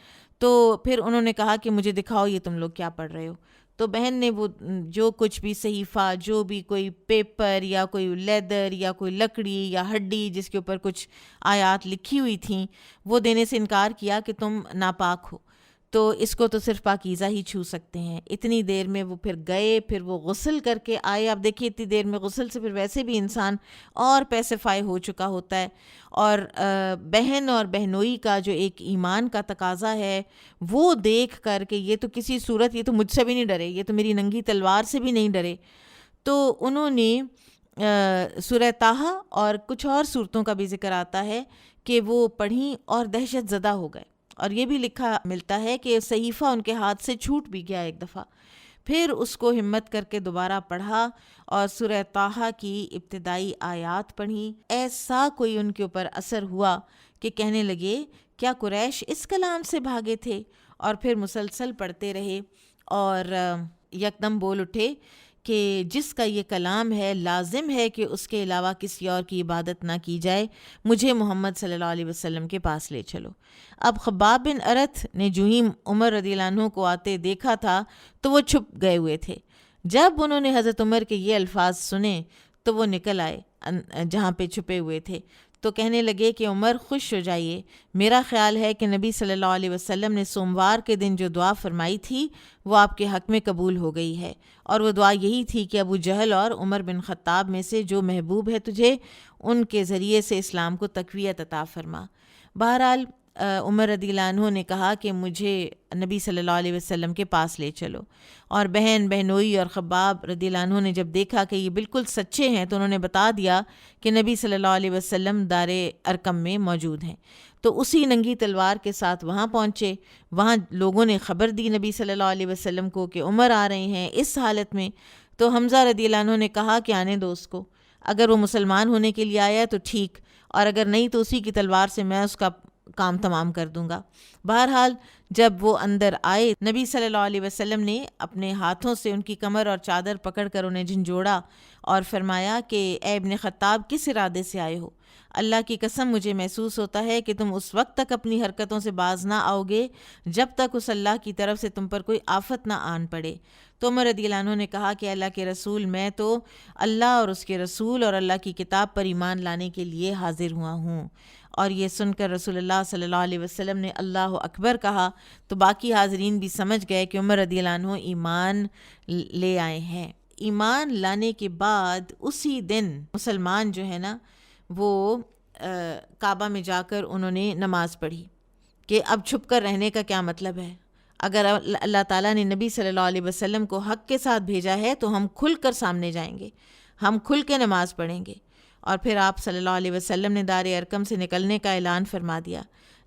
تو پھر انہوں نے کہا کہ مجھے دکھاؤ یہ تم لوگ کیا پڑھ رہے ہو۔ تو بہن نے وہ جو کچھ بھی صحیفہ، جو بھی کوئی پیپر یا کوئی لیدر یا کوئی لکڑی یا ہڈی جس کے اوپر کچھ آیات لکھی ہوئی تھیں، وہ دینے سے انکار کیا کہ تم ناپاک ہو، تو اس کو تو صرف پاکیزہ ہی چھو سکتے ہیں۔ اتنی دیر میں وہ پھر گئے، پھر وہ غسل کر کے آئے۔ اب دیکھیے اتنی دیر میں غسل سے پھر ویسے بھی انسان اور پیسیفائی ہو چکا ہوتا ہے، اور بہن اور بہنوئی کا جو ایک ایمان کا تقاضا ہے وہ دیکھ کر کہ یہ تو کسی صورت، یہ تو مجھ سے بھی نہیں ڈرے، یہ تو میری ننگی تلوار سے بھی نہیں ڈرے، تو انہوں نے سورہ طٰہٰ اور کچھ اور صورتوں کا بھی ذکر آتا ہے کہ وہ پڑھیں اور دہشت زدہ ہو گئے، اور یہ بھی لکھا ملتا ہے کہ صحیفہ ان کے ہاتھ سے چھوٹ بھی گیا ایک دفعہ۔ پھر اس کو ہمت کر کے دوبارہ پڑھا اور سورہ طٰہٰ کی ابتدائی آیات پڑھیں۔ ایسا کوئی ان کے اوپر اثر ہوا کہ کہنے لگے کیا قریش اس کلام سے بھاگے تھے؟ اور پھر مسلسل پڑھتے رہے، اور یکدم بول اٹھے کہ جس کا یہ کلام ہے لازم ہے کہ اس کے علاوہ کسی اور کی عبادت نہ کی جائے، مجھے محمد صلی اللہ علیہ وسلم کے پاس لے چلو۔ اب خباب بن ارت نے جو ہی عمر رضی اللہ عنہ کو آتے دیکھا تھا تو وہ چھپ گئے ہوئے تھے۔ جب انہوں نے حضرت عمر کے یہ الفاظ سنے تو وہ نکل آئے جہاں پہ چھپے ہوئے تھے، تو کہنے لگے کہ عمر خوش ہو جائیے، میرا خیال ہے کہ نبی صلی اللہ علیہ وسلم نے سوموار کے دن جو دعا فرمائی تھی وہ آپ کے حق میں قبول ہو گئی ہے، اور وہ دعا یہی تھی کہ ابو جہل اور عمر بن خطاب میں سے جو محبوب ہے تجھے، ان کے ذریعے سے اسلام کو تقویت عطا فرما۔ بہرحال عمر رضی اللہ عنہ نے کہا کہ مجھے نبی صلی اللہ علیہ وسلم کے پاس لے چلو، اور بہنوئی اور خباب رضی اللہ عنہ نے جب دیکھا کہ یہ بالکل سچے ہیں تو انہوں نے بتا دیا کہ نبی صلی اللہ علیہ وسلم دار ارقم میں موجود ہیں۔ تو اسی ننگی تلوار کے ساتھ وہاں پہنچے، وہاں لوگوں نے خبر دی نبی صلی اللہ علیہ وسلم کو کہ عمر آ رہے ہیں اس حالت میں۔ تو حمزہ رضی اللہ عنہ نے کہا کہ آنے دو اس کو، اگر وہ مسلمان ہونے کے لیے آیا ہے تو ٹھیک، اور اگر نہیں تو اسی کی تلوار سے میں اس کا کام تمام کر دوں گا۔ بہرحال جب وہ اندر آئے، نبی صلی اللہ علیہ وسلم نے اپنے ہاتھوں سے ان کی کمر اور چادر پکڑ کر انہیں جھنجھوڑا اور فرمایا کہ اے ابن خطاب، کس ارادے سے آئے ہو؟ اللہ کی قسم مجھے محسوس ہوتا ہے کہ تم اس وقت تک اپنی حرکتوں سے باز نہ آؤ گے جب تک اس اللہ کی طرف سے تم پر کوئی آفت نہ آن پڑے۔ تو عمر رضی اللہ عنہ نے کہا کہ اللہ کے رسول، میں تو اللہ اور اس کے رسول اور اللہ کی کتاب پر ایمان لانے کے لیے حاضر ہوا ہوں۔ اور یہ سن کر رسول اللہ صلی اللہ علیہ وسلم نے اللہ اکبر کہا تو باقی حاضرین بھی سمجھ گئے کہ عمر رضی اللہ عنہ ایمان لے آئے ہیں۔ ایمان لانے کے بعد اسی دن مسلمان جو ہے نا وہ کعبہ میں جا کر انہوں نے نماز پڑھی کہ اب چھپ کر رہنے کا کیا مطلب ہے؟ اگر اللہ تعالیٰ نے نبی صلی اللہ علیہ وسلم کو حق کے ساتھ بھیجا ہے تو ہم کھل کر سامنے جائیں گے، ہم کھل کے نماز پڑھیں گے۔ اور پھر آپ صلی اللہ علیہ وسلم نے دار ارقم سے نکلنے کا اعلان فرما دیا۔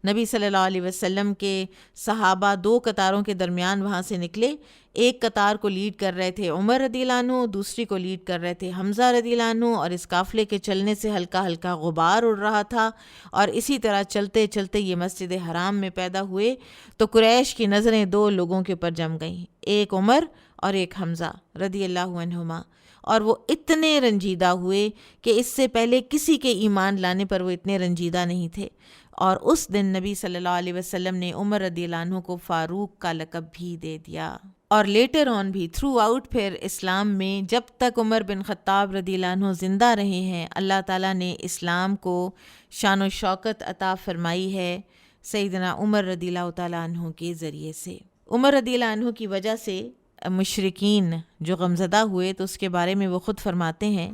نبی صلی اللہ علیہ وسلم کے صحابہ 2 قطاروں کے درمیان وہاں سے نکلے، ایک قطار کو لیڈ کر رہے تھے عمر رضی اللہ عنہ، دوسری کو لیڈ کر رہے تھے حمزہ رضی اللہ عنہ، اور اس قافلے کے چلنے سے ہلکا ہلکا غبار اڑ رہا تھا، اور اسی طرح چلتے چلتے یہ مسجد حرام میں پیدا ہوئے تو قریش کی نظریں 2 لوگوں کے اوپر جم گئیں، ایک عمر اور ایک حمزہ رضی اللہ عنہما، اور وہ اتنے رنجیدہ ہوئے کہ اس سے پہلے کسی کے ایمان لانے پر وہ اتنے رنجیدہ نہیں تھے۔ اور اس دن نبی صلی اللہ علیہ وسلم نے عمر رضی اللہ عنہ کو فاروق کا لقب بھی دے دیا، اور لیٹر آن بھی تھرو آؤٹ پھر اسلام میں جب تک عمر بن خطاب رضی اللہ عنہ زندہ رہے ہیں، اللہ تعالیٰ نے اسلام کو شان و شوکت عطا فرمائی ہے سیدنا عمر رضی اللہ تعالیٰ عنہ کے ذریعے سے۔ عمر رضی اللہ عنہ کی وجہ سے مشرکین جو غمزدہ ہوئے تو اس کے بارے میں وہ خود فرماتے ہیں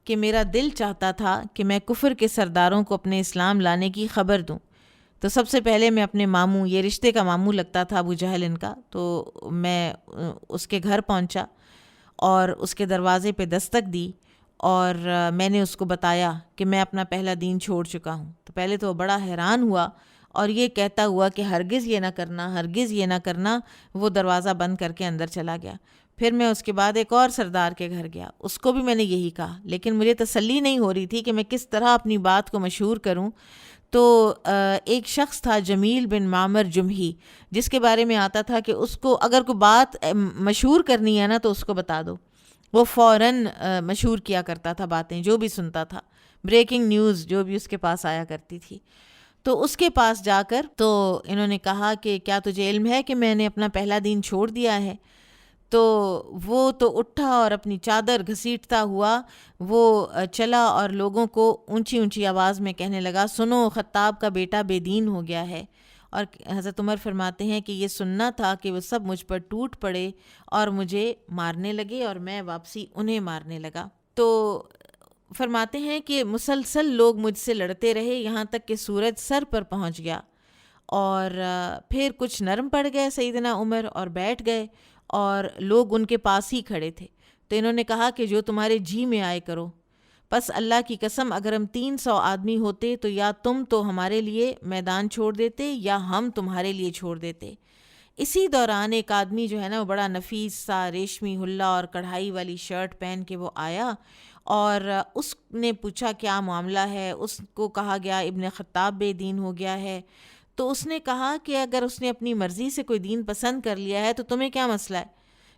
کہ میرا دل چاہتا تھا کہ میں کفر کے سرداروں کو اپنے اسلام لانے کی خبر دوں، تو سب سے پہلے میں اپنے ماموں، یہ رشتے کا ماموں لگتا تھا ابو جہل ان کا، تو میں اس کے گھر پہنچا اور اس کے دروازے پہ دستک دی، اور میں نے اس کو بتایا کہ میں اپنا پہلا دین چھوڑ چکا ہوں۔ تو پہلے تو وہ بڑا حیران ہوا اور یہ کہتا ہوا کہ ہرگز یہ نہ کرنا، ہرگز یہ نہ کرنا، وہ دروازہ بند کر کے اندر چلا گیا۔ پھر میں اس کے بعد ایک اور سردار کے گھر گیا، اس کو بھی میں نے یہی کہا، لیکن مجھے تسلی نہیں ہو رہی تھی کہ میں کس طرح اپنی بات کو مشہور کروں۔ تو ایک شخص تھا جمیل بن معمر جمحی، جس کے بارے میں آتا تھا کہ اس کو اگر کوئی بات مشہور کرنی ہے نا تو اس کو بتا دو، وہ فوراً مشہور کیا کرتا تھا باتیں، جو بھی سنتا تھا، بریکنگ نیوز جو بھی اس کے پاس آیا کرتی تھی۔ تو اس کے پاس جا کر تو انہوں نے کہا کہ کیا تجھے علم ہے کہ میں نے اپنا پہلا دین چھوڑ دیا ہے؟ تو وہ تو اٹھا اور اپنی چادر گھسیٹتا ہوا وہ چلا اور لوگوں کو اونچی اونچی آواز میں کہنے لگا، سنو خطاب کا بیٹا بے دین ہو گیا ہے۔ اور حضرت عمر فرماتے ہیں کہ یہ سننا تھا کہ وہ سب مجھ پر ٹوٹ پڑے اور مجھے مارنے لگے اور میں واپسی انہیں مارنے لگا۔ تو فرماتے ہیں کہ مسلسل لوگ مجھ سے لڑتے رہے یہاں تک کہ سورج سر پر پہنچ گیا، اور پھر کچھ نرم پڑ گئے سیدنا عمر اور بیٹھ گئے، اور لوگ ان کے پاس ہی کھڑے تھے۔ تو انہوں نے کہا کہ جو تمہارے جی میں آئے کرو، پس اللہ کی قسم اگر ہم 300 آدمی ہوتے تو یا تم تو ہمارے لیے میدان چھوڑ دیتے یا ہم تمہارے لیے چھوڑ دیتے۔ اسی دوران ایک آدمی جو ہے نا وہ بڑا نفیس سا ریشمی حلہ اور کڑھائی والی شرٹ پہن کے وہ آیا، اور اس نے پوچھا کیا معاملہ ہے۔ اس کو کہا گیا ابن خطاب بے دین ہو گیا ہے۔ تو اس نے کہا کہ اگر اس نے اپنی مرضی سے کوئی دین پسند کر لیا ہے تو تمہیں کیا مسئلہ ہے؟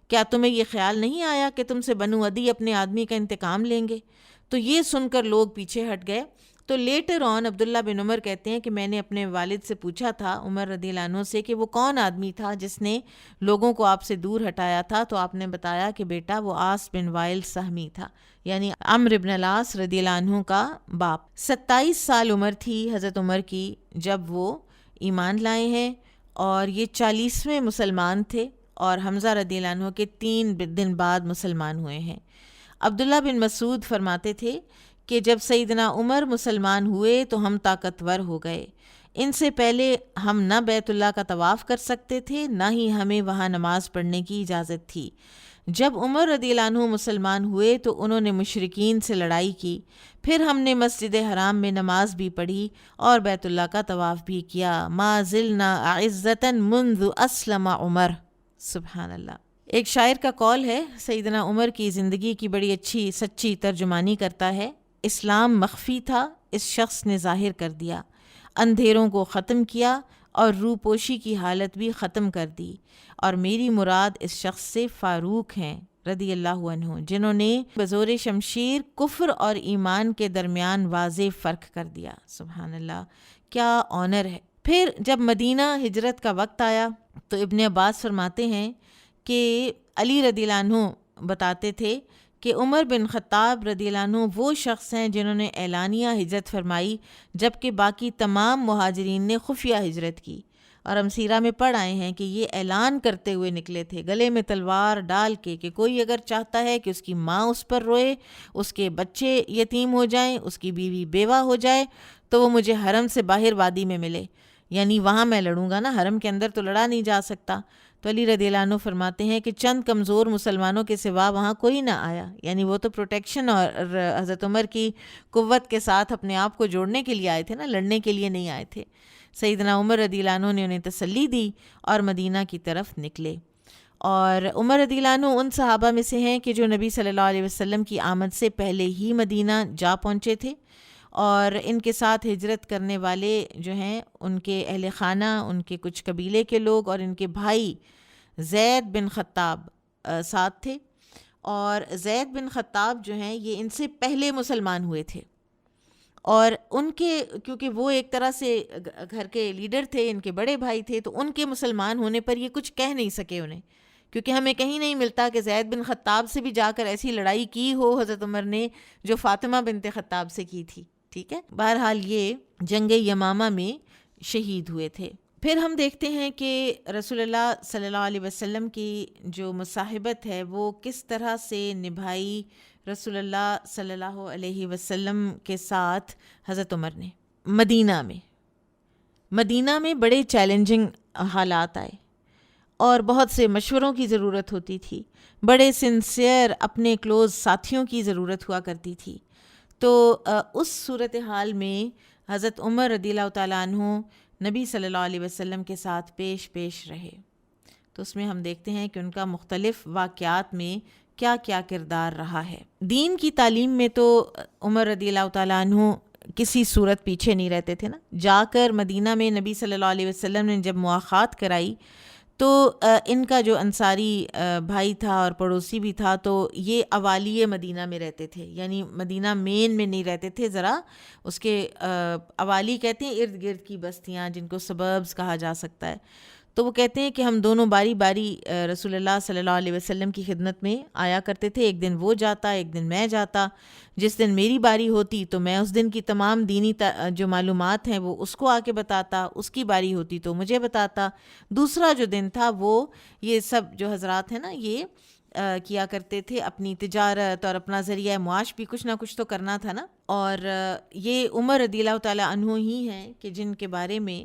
کیا تمہیں یہ خیال نہیں آیا کہ تم سے بنو عدی اپنے آدمی کا انتقام لیں گے؟ تو یہ سن کر لوگ پیچھے ہٹ گئے۔ تو لیٹر آن عبداللہ بن عمر کہتے ہیں کہ میں نے اپنے والد سے پوچھا تھا عمر رضی اللہ عنہ سے کہ وہ کون آدمی تھا جس نے لوگوں کو آپ سے دور ہٹایا تھا، تو آپ نے بتایا کہ بیٹا وہ عاص بن وائل سہمی تھا، یعنی عمرو بن العاص رضی اللہ عنہ کا باپ۔ 27 سال عمر تھی حضرت عمر کی جب وہ ایمان لائے ہیں، اور یہ 40ویں مسلمان تھے، اور حمزہ رضی اللہ عنہ کے 3 دن بعد مسلمان ہوئے ہیں۔ عبداللہ بن مسعود فرماتے تھے کہ جب سیدنا عمر مسلمان ہوئے تو ہم طاقتور ہو گئے، ان سے پہلے ہم نہ بیت اللہ کا طواف کر سکتے تھے، نہ ہی ہمیں وہاں نماز پڑھنے کی اجازت تھی۔ جب عمر رضی اللہ عنہ مسلمان ہوئے تو انہوں نے مشرکین سے لڑائی کی، پھر ہم نے مسجد حرام میں نماز بھی پڑھی اور بیت اللہ کا طواف بھی کیا۔ ما زلنا اعزۃ منذ اسلم عمر، سبحان اللہ۔ ایک شاعر کا قول ہے، سیدنا عمر کی زندگی کی بڑی اچھی سچی ترجمانی کرتا ہے، اسلام مخفی تھا، اس شخص نے ظاہر کر دیا، اندھیروں کو ختم کیا اور روپوشی کی حالت بھی ختم کر دی، اور میری مراد اس شخص سے فاروق ہیں رضی اللہ عنہ، جنہوں نے بزور شمشیر کفر اور ایمان کے درمیان واضح فرق کر دیا۔ سبحان اللہ، کیا آنر ہے۔ پھر جب مدینہ ہجرت کا وقت آیا تو ابن عباس فرماتے ہیں کہ علی رضی اللہ عنہ بتاتے تھے کہ عمر بن خطاب رضی اللہ عنہ وہ شخص ہیں جنہوں نے اعلانیہ ہجرت فرمائی، جبکہ باقی تمام مہاجرین نے خفیہ ہجرت کی۔ اور ہم سیرہ میں پڑھ آئے ہیں کہ یہ اعلان کرتے ہوئے نکلے تھے، گلے میں تلوار ڈال کے، کہ کوئی اگر چاہتا ہے کہ اس کی ماں اس پر روئے، اس کے بچے یتیم ہو جائیں، اس کی بیوی بیوہ ہو جائے، تو وہ مجھے حرم سے باہر وادی میں ملے، یعنی وہاں میں لڑوں گا نا، حرم کے اندر تو لڑا نہیں جا سکتا۔ تو علی رضی اللہ عنہ فرماتے ہیں کہ چند کمزور مسلمانوں کے سوا وہاں کوئی نہ آیا، یعنی وہ تو پروٹیکشن اور حضرت عمر کی قوت کے ساتھ اپنے آپ کو جوڑنے کے لیے آئے تھے نا، لڑنے کے لیے نہیں آئے تھے۔ سیدنا عمر رضی اللہ عنہ نے انہیں تسلی دی اور مدینہ کی طرف نکلے۔ اور عمر رضی اللہ عنہ ان صحابہ میں سے ہیں کہ جو نبی صلی اللہ علیہ وسلم کی آمد سے پہلے ہی مدینہ جا پہنچے تھے، اور ان کے ساتھ ہجرت کرنے والے جو ہیں ان کے اہل خانہ، ان کے کچھ قبیلے کے لوگ اور ان کے بھائی زید بن خطاب ساتھ تھے، اور زید بن خطاب جو ہیں یہ ان سے پہلے مسلمان ہوئے تھے، اور ان کے کیونکہ وہ ایک طرح سے گھر کے لیڈر تھے، ان کے بڑے بھائی تھے، تو ان کے مسلمان ہونے پر یہ کچھ کہہ نہیں سکے انہیں، کیونکہ ہمیں کہیں نہیں ملتا کہ زید بن خطاب سے بھی جا کر ایسی لڑائی کی ہو حضرت عمر نے جو فاطمہ بنت خطاب سے کی تھی، ٹھیک ہے۔ بہرحال یہ جنگ یمامہ میں شہید ہوئے تھے۔ پھر ہم دیکھتے ہیں کہ رسول اللہ صلی اللہ علیہ وسلم کی جو مصاحبت ہے وہ کس طرح سے نبھائی رسول اللہ صلی اللہ علیہ وسلم کے ساتھ حضرت عمر نے۔ مدینہ میں بڑے چیلنجنگ حالات آئے اور بہت سے مشوروں کی ضرورت ہوتی تھی، بڑے سنسیئر اپنے کلوز ساتھیوں کی ضرورت ہوا کرتی تھی۔ تو اس صورتحال میں حضرت عمر رضی اللہ تعالیٰ عنہ نبی صلی اللہ علیہ وسلم کے ساتھ پیش رہے۔ تو اس میں ہم دیکھتے ہیں کہ ان کا مختلف واقعات میں کیا کیا کردار رہا ہے۔ دین کی تعلیم میں تو عمر رضی اللہ تعالیٰ عنہ کسی صورت پیچھے نہیں رہتے تھے نا۔ جا کر مدینہ میں نبی صلی اللہ علیہ وسلم نے جب مواخات کرائی تو ان کا جو انصاری بھائی تھا اور پڑوسی بھی تھا، تو یہ اوالی مدینہ میں رہتے تھے، یعنی مدینہ مین میں نہیں رہتے تھے، ذرا اس کے اوالی کہتے ہیں ارد گرد کی بستیاں جن کو سبربز کہا جا سکتا ہے۔ تو وہ کہتے ہیں کہ ہم دونوں باری باری رسول اللہ صلی اللہ علیہ وسلم کی خدمت میں آیا کرتے تھے، ایک دن وہ جاتا، ایک دن میں جاتا، جس دن میری باری ہوتی تو میں اس دن کی تمام دینی جو معلومات ہیں وہ اس کو آ کے بتاتا، اس کی باری ہوتی تو مجھے بتاتا، دوسرا جو دن تھا وہ یہ سب جو حضرات ہیں نا یہ کیا کرتے تھے، اپنی تجارت اور اپنا ذریعہ معاش بھی کچھ نہ کچھ تو کرنا تھا نا۔ اور یہ عمر رضی اللہ تعالیٰ عنہ ہی ہیں کہ جن کے بارے میں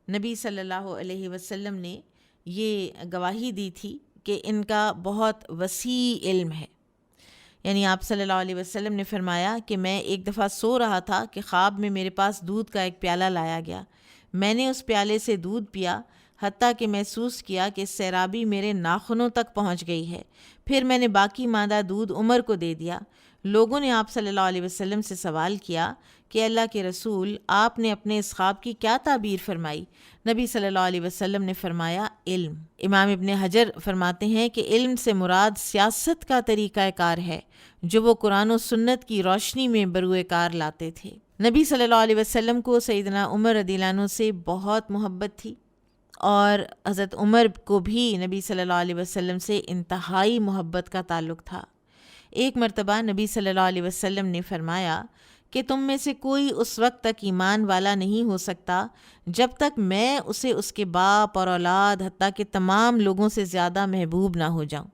نبی صلی اللہ علیہ وسلم نے یہ گواہی دی تھی کہ ان کا بہت وسیع علم ہے۔ یعنی آپ صلی اللہ علیہ وسلم نے فرمایا کہ میں ایک دفعہ سو رہا تھا کہ خواب میں میرے پاس دودھ کا ایک پیالہ لایا گیا، میں نے اس پیالے سے دودھ پیا حتیٰ کہ محسوس کیا کہ سیرابی میرے ناخنوں تک پہنچ گئی ہے، پھر میں نے باقی ماندہ دودھ عمر کو دے دیا۔ لوگوں نے آپ صلی اللہ علیہ وسلم سے سوال کیا کہ اللہ کے رسول، آپ نے اپنے اس خواب کی کیا تعبیر فرمائی؟ نبی صلی اللہ علیہ وسلم نے فرمایا علم۔ امام ابن حجر فرماتے ہیں کہ علم سے مراد سیاست کا طریقہ کار ہے جو وہ قرآن و سنت کی روشنی میں بروئے کار لاتے تھے۔ نبی صلی اللہ علیہ وسلم کو سیدنا عمر رضی اللہ عنہ سے بہت محبت تھی، اور حضرت عمر کو بھی نبی صلی اللہ علیہ وسلم سے انتہائی محبت کا تعلق تھا۔ ایک مرتبہ نبی صلی اللہ علیہ وسلم نے فرمایا کہ تم میں سے کوئی اس وقت تک ایمان والا نہیں ہو سکتا جب تک میں اسے اس کے باپ اور اولاد حتیٰ کہ تمام لوگوں سے زیادہ محبوب نہ ہو جاؤں۔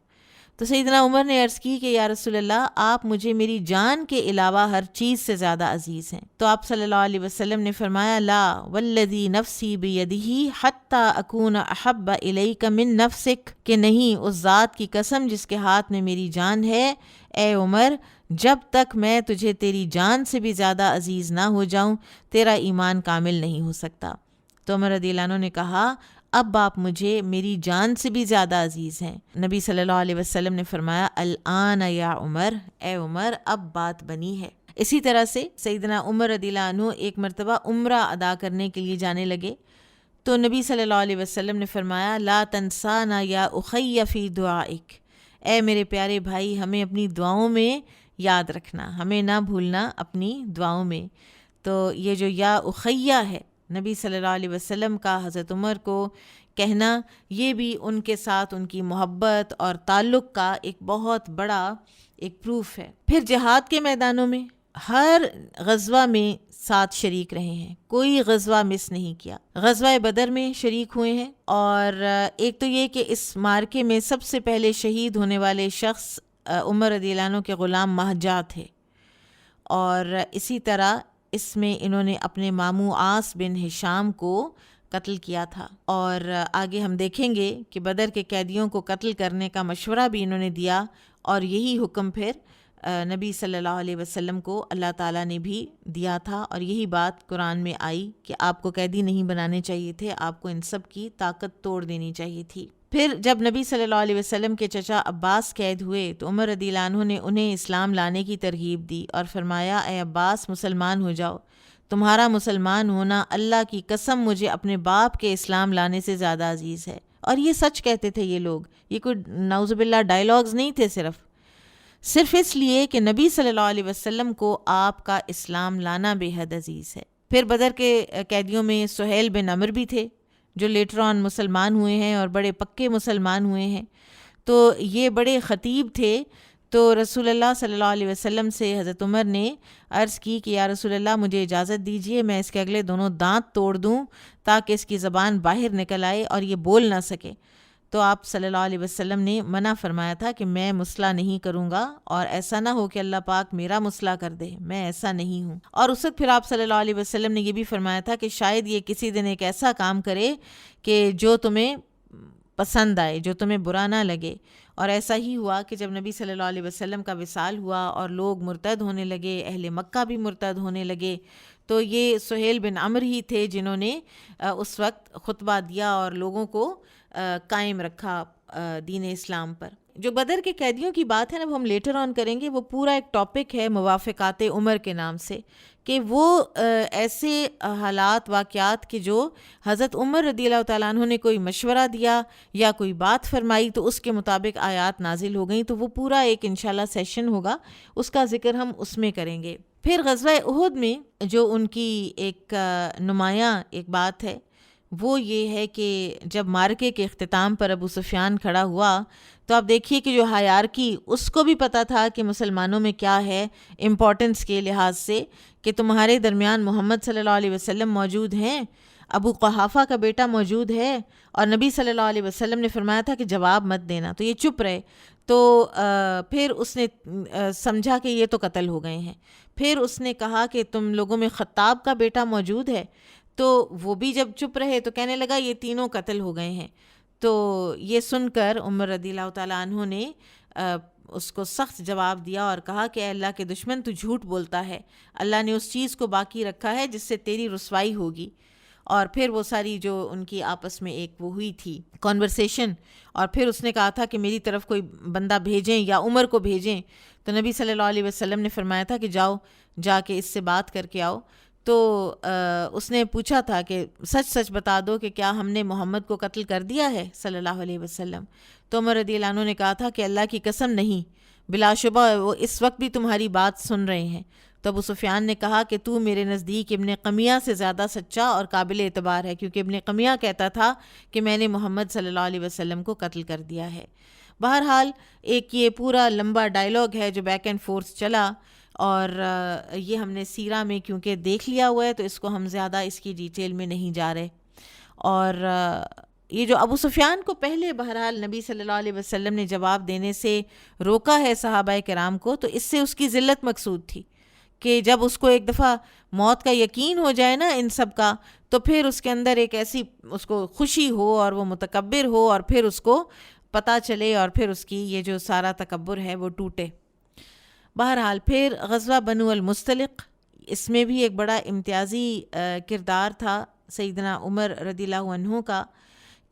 تو سیدنا عمر نے عرض کی کہ یا رسول اللہ آپ مجھے میری جان کے علاوہ ہر چیز سے زیادہ عزیز ہیں۔ تو آپ صلی اللہ علیہ وسلم نے فرمایا لا والذی نفسی بیدہ حتی اکون احب الیک من نفسک، کہ نہیں اس ذات کی قسم جس کے ہاتھ میں میری جان ہے، اے عمر جب تک میں تجھے تیری جان سے بھی زیادہ عزیز نہ ہو جاؤں تیرا ایمان کامل نہیں ہو سکتا۔ تو عمر رضی اللہ عنہ نے کہا اب آپ مجھے میری جان سے بھی زیادہ عزیز ہیں۔ نبی صلی اللہ علیہ وسلم نے فرمایا الآن یا عمر، اے عمر اب بات بنی ہے۔ اسی طرح سے سیدنا عمر رضی اللہ عنہ ایک مرتبہ عمرہ ادا کرنے کے لیے جانے لگے تو نبی صلی اللہ علیہ وسلم نے فرمایا لا تنسانا یا اخی فی دعائک، اے میرے پیارے بھائی ہمیں اپنی دعاؤں میں یاد رکھنا، ہمیں نہ بھولنا اپنی دعاؤں میں۔ تو یہ جو یا اخیہ ہے نبی صلی اللہ علیہ وسلم کا حضرت عمر کو کہنا، یہ بھی ان کے ساتھ ان کی محبت اور تعلق کا ایک بہت بڑا ایک پروف ہے۔ پھر جہاد کے میدانوں میں ہر غزوہ میں ساتھ شریک رہے ہیں، کوئی غزوہ مس نہیں کیا۔ غزوہ بدر میں شریک ہوئے ہیں، اور ایک تو یہ کہ اس مارکے میں سب سے پہلے شہید ہونے والے شخص عمر رضی اللہ عنہ کے غلام مہجہ تھے، اور اسی طرح اس میں انہوں نے اپنے ماموں عاص بن ہشام کو قتل کیا تھا، اور آگے ہم دیکھیں گے کہ بدر کے قیدیوں کو قتل کرنے کا مشورہ بھی انہوں نے دیا، اور یہی حکم پھر نبی صلی اللہ علیہ وسلم کو اللہ تعالیٰ نے بھی دیا تھا، اور یہی بات قرآن میں آئی کہ آپ کو قیدی نہیں بنانے چاہیے تھے، آپ کو ان سب کی طاقت توڑ دینی چاہیے تھی۔ پھر جب نبی صلی اللہ علیہ وسلم کے چچا عباس قید ہوئے تو عمر رضی اللہ عنہ نے انہیں اسلام لانے کی ترغیب دی اور فرمایا اے عباس مسلمان ہو جاؤ، تمہارا مسلمان ہونا اللہ کی قسم مجھے اپنے باپ کے اسلام لانے سے زیادہ عزیز ہے۔ اور یہ سچ کہتے تھے یہ لوگ، یہ کوئی نعوذ باللہ ڈائیلاگز نہیں تھے، صرف اس لیے کہ نبی صلی اللہ علیہ وسلم کو آپ کا اسلام لانا بے حد عزیز ہے۔ پھر بدر کے قیدیوں میں سہیل بن عمر بھی تھے جو لیٹر آن مسلمان ہوئے ہیں اور بڑے پکے مسلمان ہوئے ہیں، تو یہ بڑے خطیب تھے۔ تو رسول اللہ صلی اللہ علیہ وسلم سے حضرت عمر نے عرض کی کہ یا رسول اللہ مجھے اجازت دیجیے میں اس کے اگلے دونوں دانت توڑ دوں تاکہ اس کی زبان باہر نکل آئے اور یہ بول نہ سکے۔ تو آپ صلی اللہ علیہ وسلم نے منع فرمایا تھا کہ میں مسئلہ نہیں کروں گا، اور ایسا نہ ہو کہ اللہ پاک میرا مسئلہ کر دے، میں ایسا نہیں ہوں۔ اور اس وقت پھر آپ صلی اللہ علیہ وسلم نے یہ بھی فرمایا تھا کہ شاید یہ کسی دن ایک ایسا کام کرے کہ جو تمہیں پسند آئے، جو تمہیں برا نہ لگے۔ اور ایسا ہی ہوا کہ جب نبی صلی اللہ علیہ وسلم کا وصال ہوا اور لوگ مرتد ہونے لگے، اہل مکہ بھی مرتد ہونے لگے، تو یہ سہیل بن عمر ہی تھے جنہوں نے اس وقت خطبہ دیا اور لوگوں کو قائم رکھا دین اسلام پر۔ جو بدر کے قیدیوں کی بات ہے نا، وہ ہم لیٹر آن کریں گے، وہ پورا ایک ٹاپک ہے موافقات عمر کے نام سے، کہ وہ ایسے حالات واقعات کہ جو حضرت عمر رضی اللہ تعالیٰ عنہ نے کوئی مشورہ دیا یا کوئی بات فرمائی تو اس کے مطابق آیات نازل ہو گئیں، تو وہ پورا ایک انشاءاللہ سیشن ہوگا، اس کا ذکر ہم اس میں کریں گے۔ پھر غزوہ احد میں جو ان کی ایک نمایاں ایک بات ہے وہ یہ ہے کہ جب مارکے کے اختتام پر ابو سفیان کھڑا ہوا تو آپ دیکھیے کہ جو ہائرارکی، اس کو بھی پتہ تھا کہ مسلمانوں میں کیا ہے امپورٹنس کے لحاظ سے، کہ تمہارے درمیان محمد صلی اللہ علیہ وسلم موجود ہیں، ابو قحافہ کا بیٹا موجود ہے، اور نبی صلی اللہ علیہ وسلم نے فرمایا تھا کہ جواب مت دینا، تو یہ چپ رہے۔ تو پھر اس نے سمجھا کہ یہ تو قتل ہو گئے ہیں۔ پھر اس نے کہا کہ تم لوگوں میں خطاب کا بیٹا موجود ہے، تو وہ بھی جب چپ رہے تو کہنے لگا یہ تینوں قتل ہو گئے ہیں۔ تو یہ سن کر عمر رضی اللہ تعالیٰ عنہ نے اس کو سخت جواب دیا اور کہا کہ اے اللہ کے دشمن تو جھوٹ بولتا ہے، اللہ نے اس چیز کو باقی رکھا ہے جس سے تیری رسوائی ہوگی۔ اور پھر وہ ساری جو ان کی آپس میں ایک وہ ہوئی تھی کنورسیشن، اور پھر اس نے کہا تھا کہ میری طرف کوئی بندہ بھیجیں یا عمر کو بھیجیں، تو نبی صلی اللہ علیہ وسلم نے فرمایا تھا کہ جاؤ جا کے اس سے بات کر کے آؤ۔ تو اس نے پوچھا تھا کہ سچ سچ بتا دو کہ کیا ہم نے محمد کو قتل کر دیا ہے صلی اللہ علیہ وسلم؟ تو عمر رضی اللہ عنہ نے کہا تھا کہ اللہ کی قسم نہیں، بلا شبہ وہ اس وقت بھی تمہاری بات سن رہے ہیں۔ تو ابو سفیان نے کہا کہ تو میرے نزدیک ابن قمیہ سے زیادہ سچا اور قابل اعتبار ہے، کیونکہ ابن قمیہ کہتا تھا کہ میں نے محمد صلی اللہ علیہ وسلم کو قتل کر دیا ہے۔ بہرحال ایک یہ پورا لمبا ڈائلاگ ہے جو بیک اینڈ فورتھ چلا، اور یہ ہم نے سیرہ میں کیونکہ دیکھ لیا ہوا ہے تو اس کو ہم زیادہ اس کی ڈیٹیل میں نہیں جا رہے۔ اور یہ جو ابو سفیان کو پہلے بہرحال نبی صلی اللہ علیہ وسلم نے جواب دینے سے روکا ہے صحابہ کرام کو، تو اس سے اس کی ذلت مقصود تھی کہ جب اس کو ایک دفعہ موت کا یقین ہو جائے نا ان سب کا، تو پھر اس کے اندر ایک ایسی اس کو خوشی ہو اور وہ متکبر ہو، اور پھر اس کو پتہ چلے اور پھر اس کی یہ جو سارا تکبر ہے وہ ٹوٹے۔ بہرحال پھر غزوہ بنو المصطلق، اس میں بھی ایک بڑا امتیازی کردار تھا سیدنا عمر رضی اللہ عنہ کا،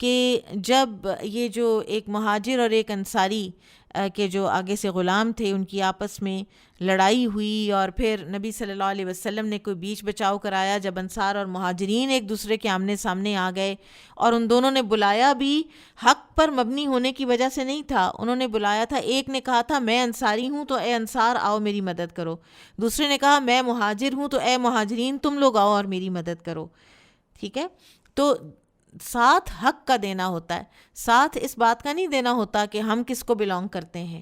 کہ جب یہ جو ایک مہاجر اور ایک انصاری کے جو آگے سے غلام تھے ان کی آپس میں لڑائی ہوئی، اور پھر نبی صلی اللہ علیہ وسلم نے کوئی بیچ بچاؤ کرایا، جب انصار اور مہاجرین ایک دوسرے کے آمنے سامنے آ گئے، اور ان دونوں نے بلایا بھی حق پر مبنی ہونے کی وجہ سے نہیں تھا، انہوں نے بلایا تھا، ایک نے کہا تھا میں انصاری ہوں تو اے انصار آؤ میری مدد کرو، دوسرے نے کہا میں مہاجر ہوں تو اے مہاجرین تم لوگ آؤ اور میری مدد کرو، ٹھیک ہے۔ تو ساتھ حق کا دینا ہوتا ہے، ساتھ اس بات کا نہیں دینا ہوتا کہ ہم کس کو بلانگ کرتے ہیں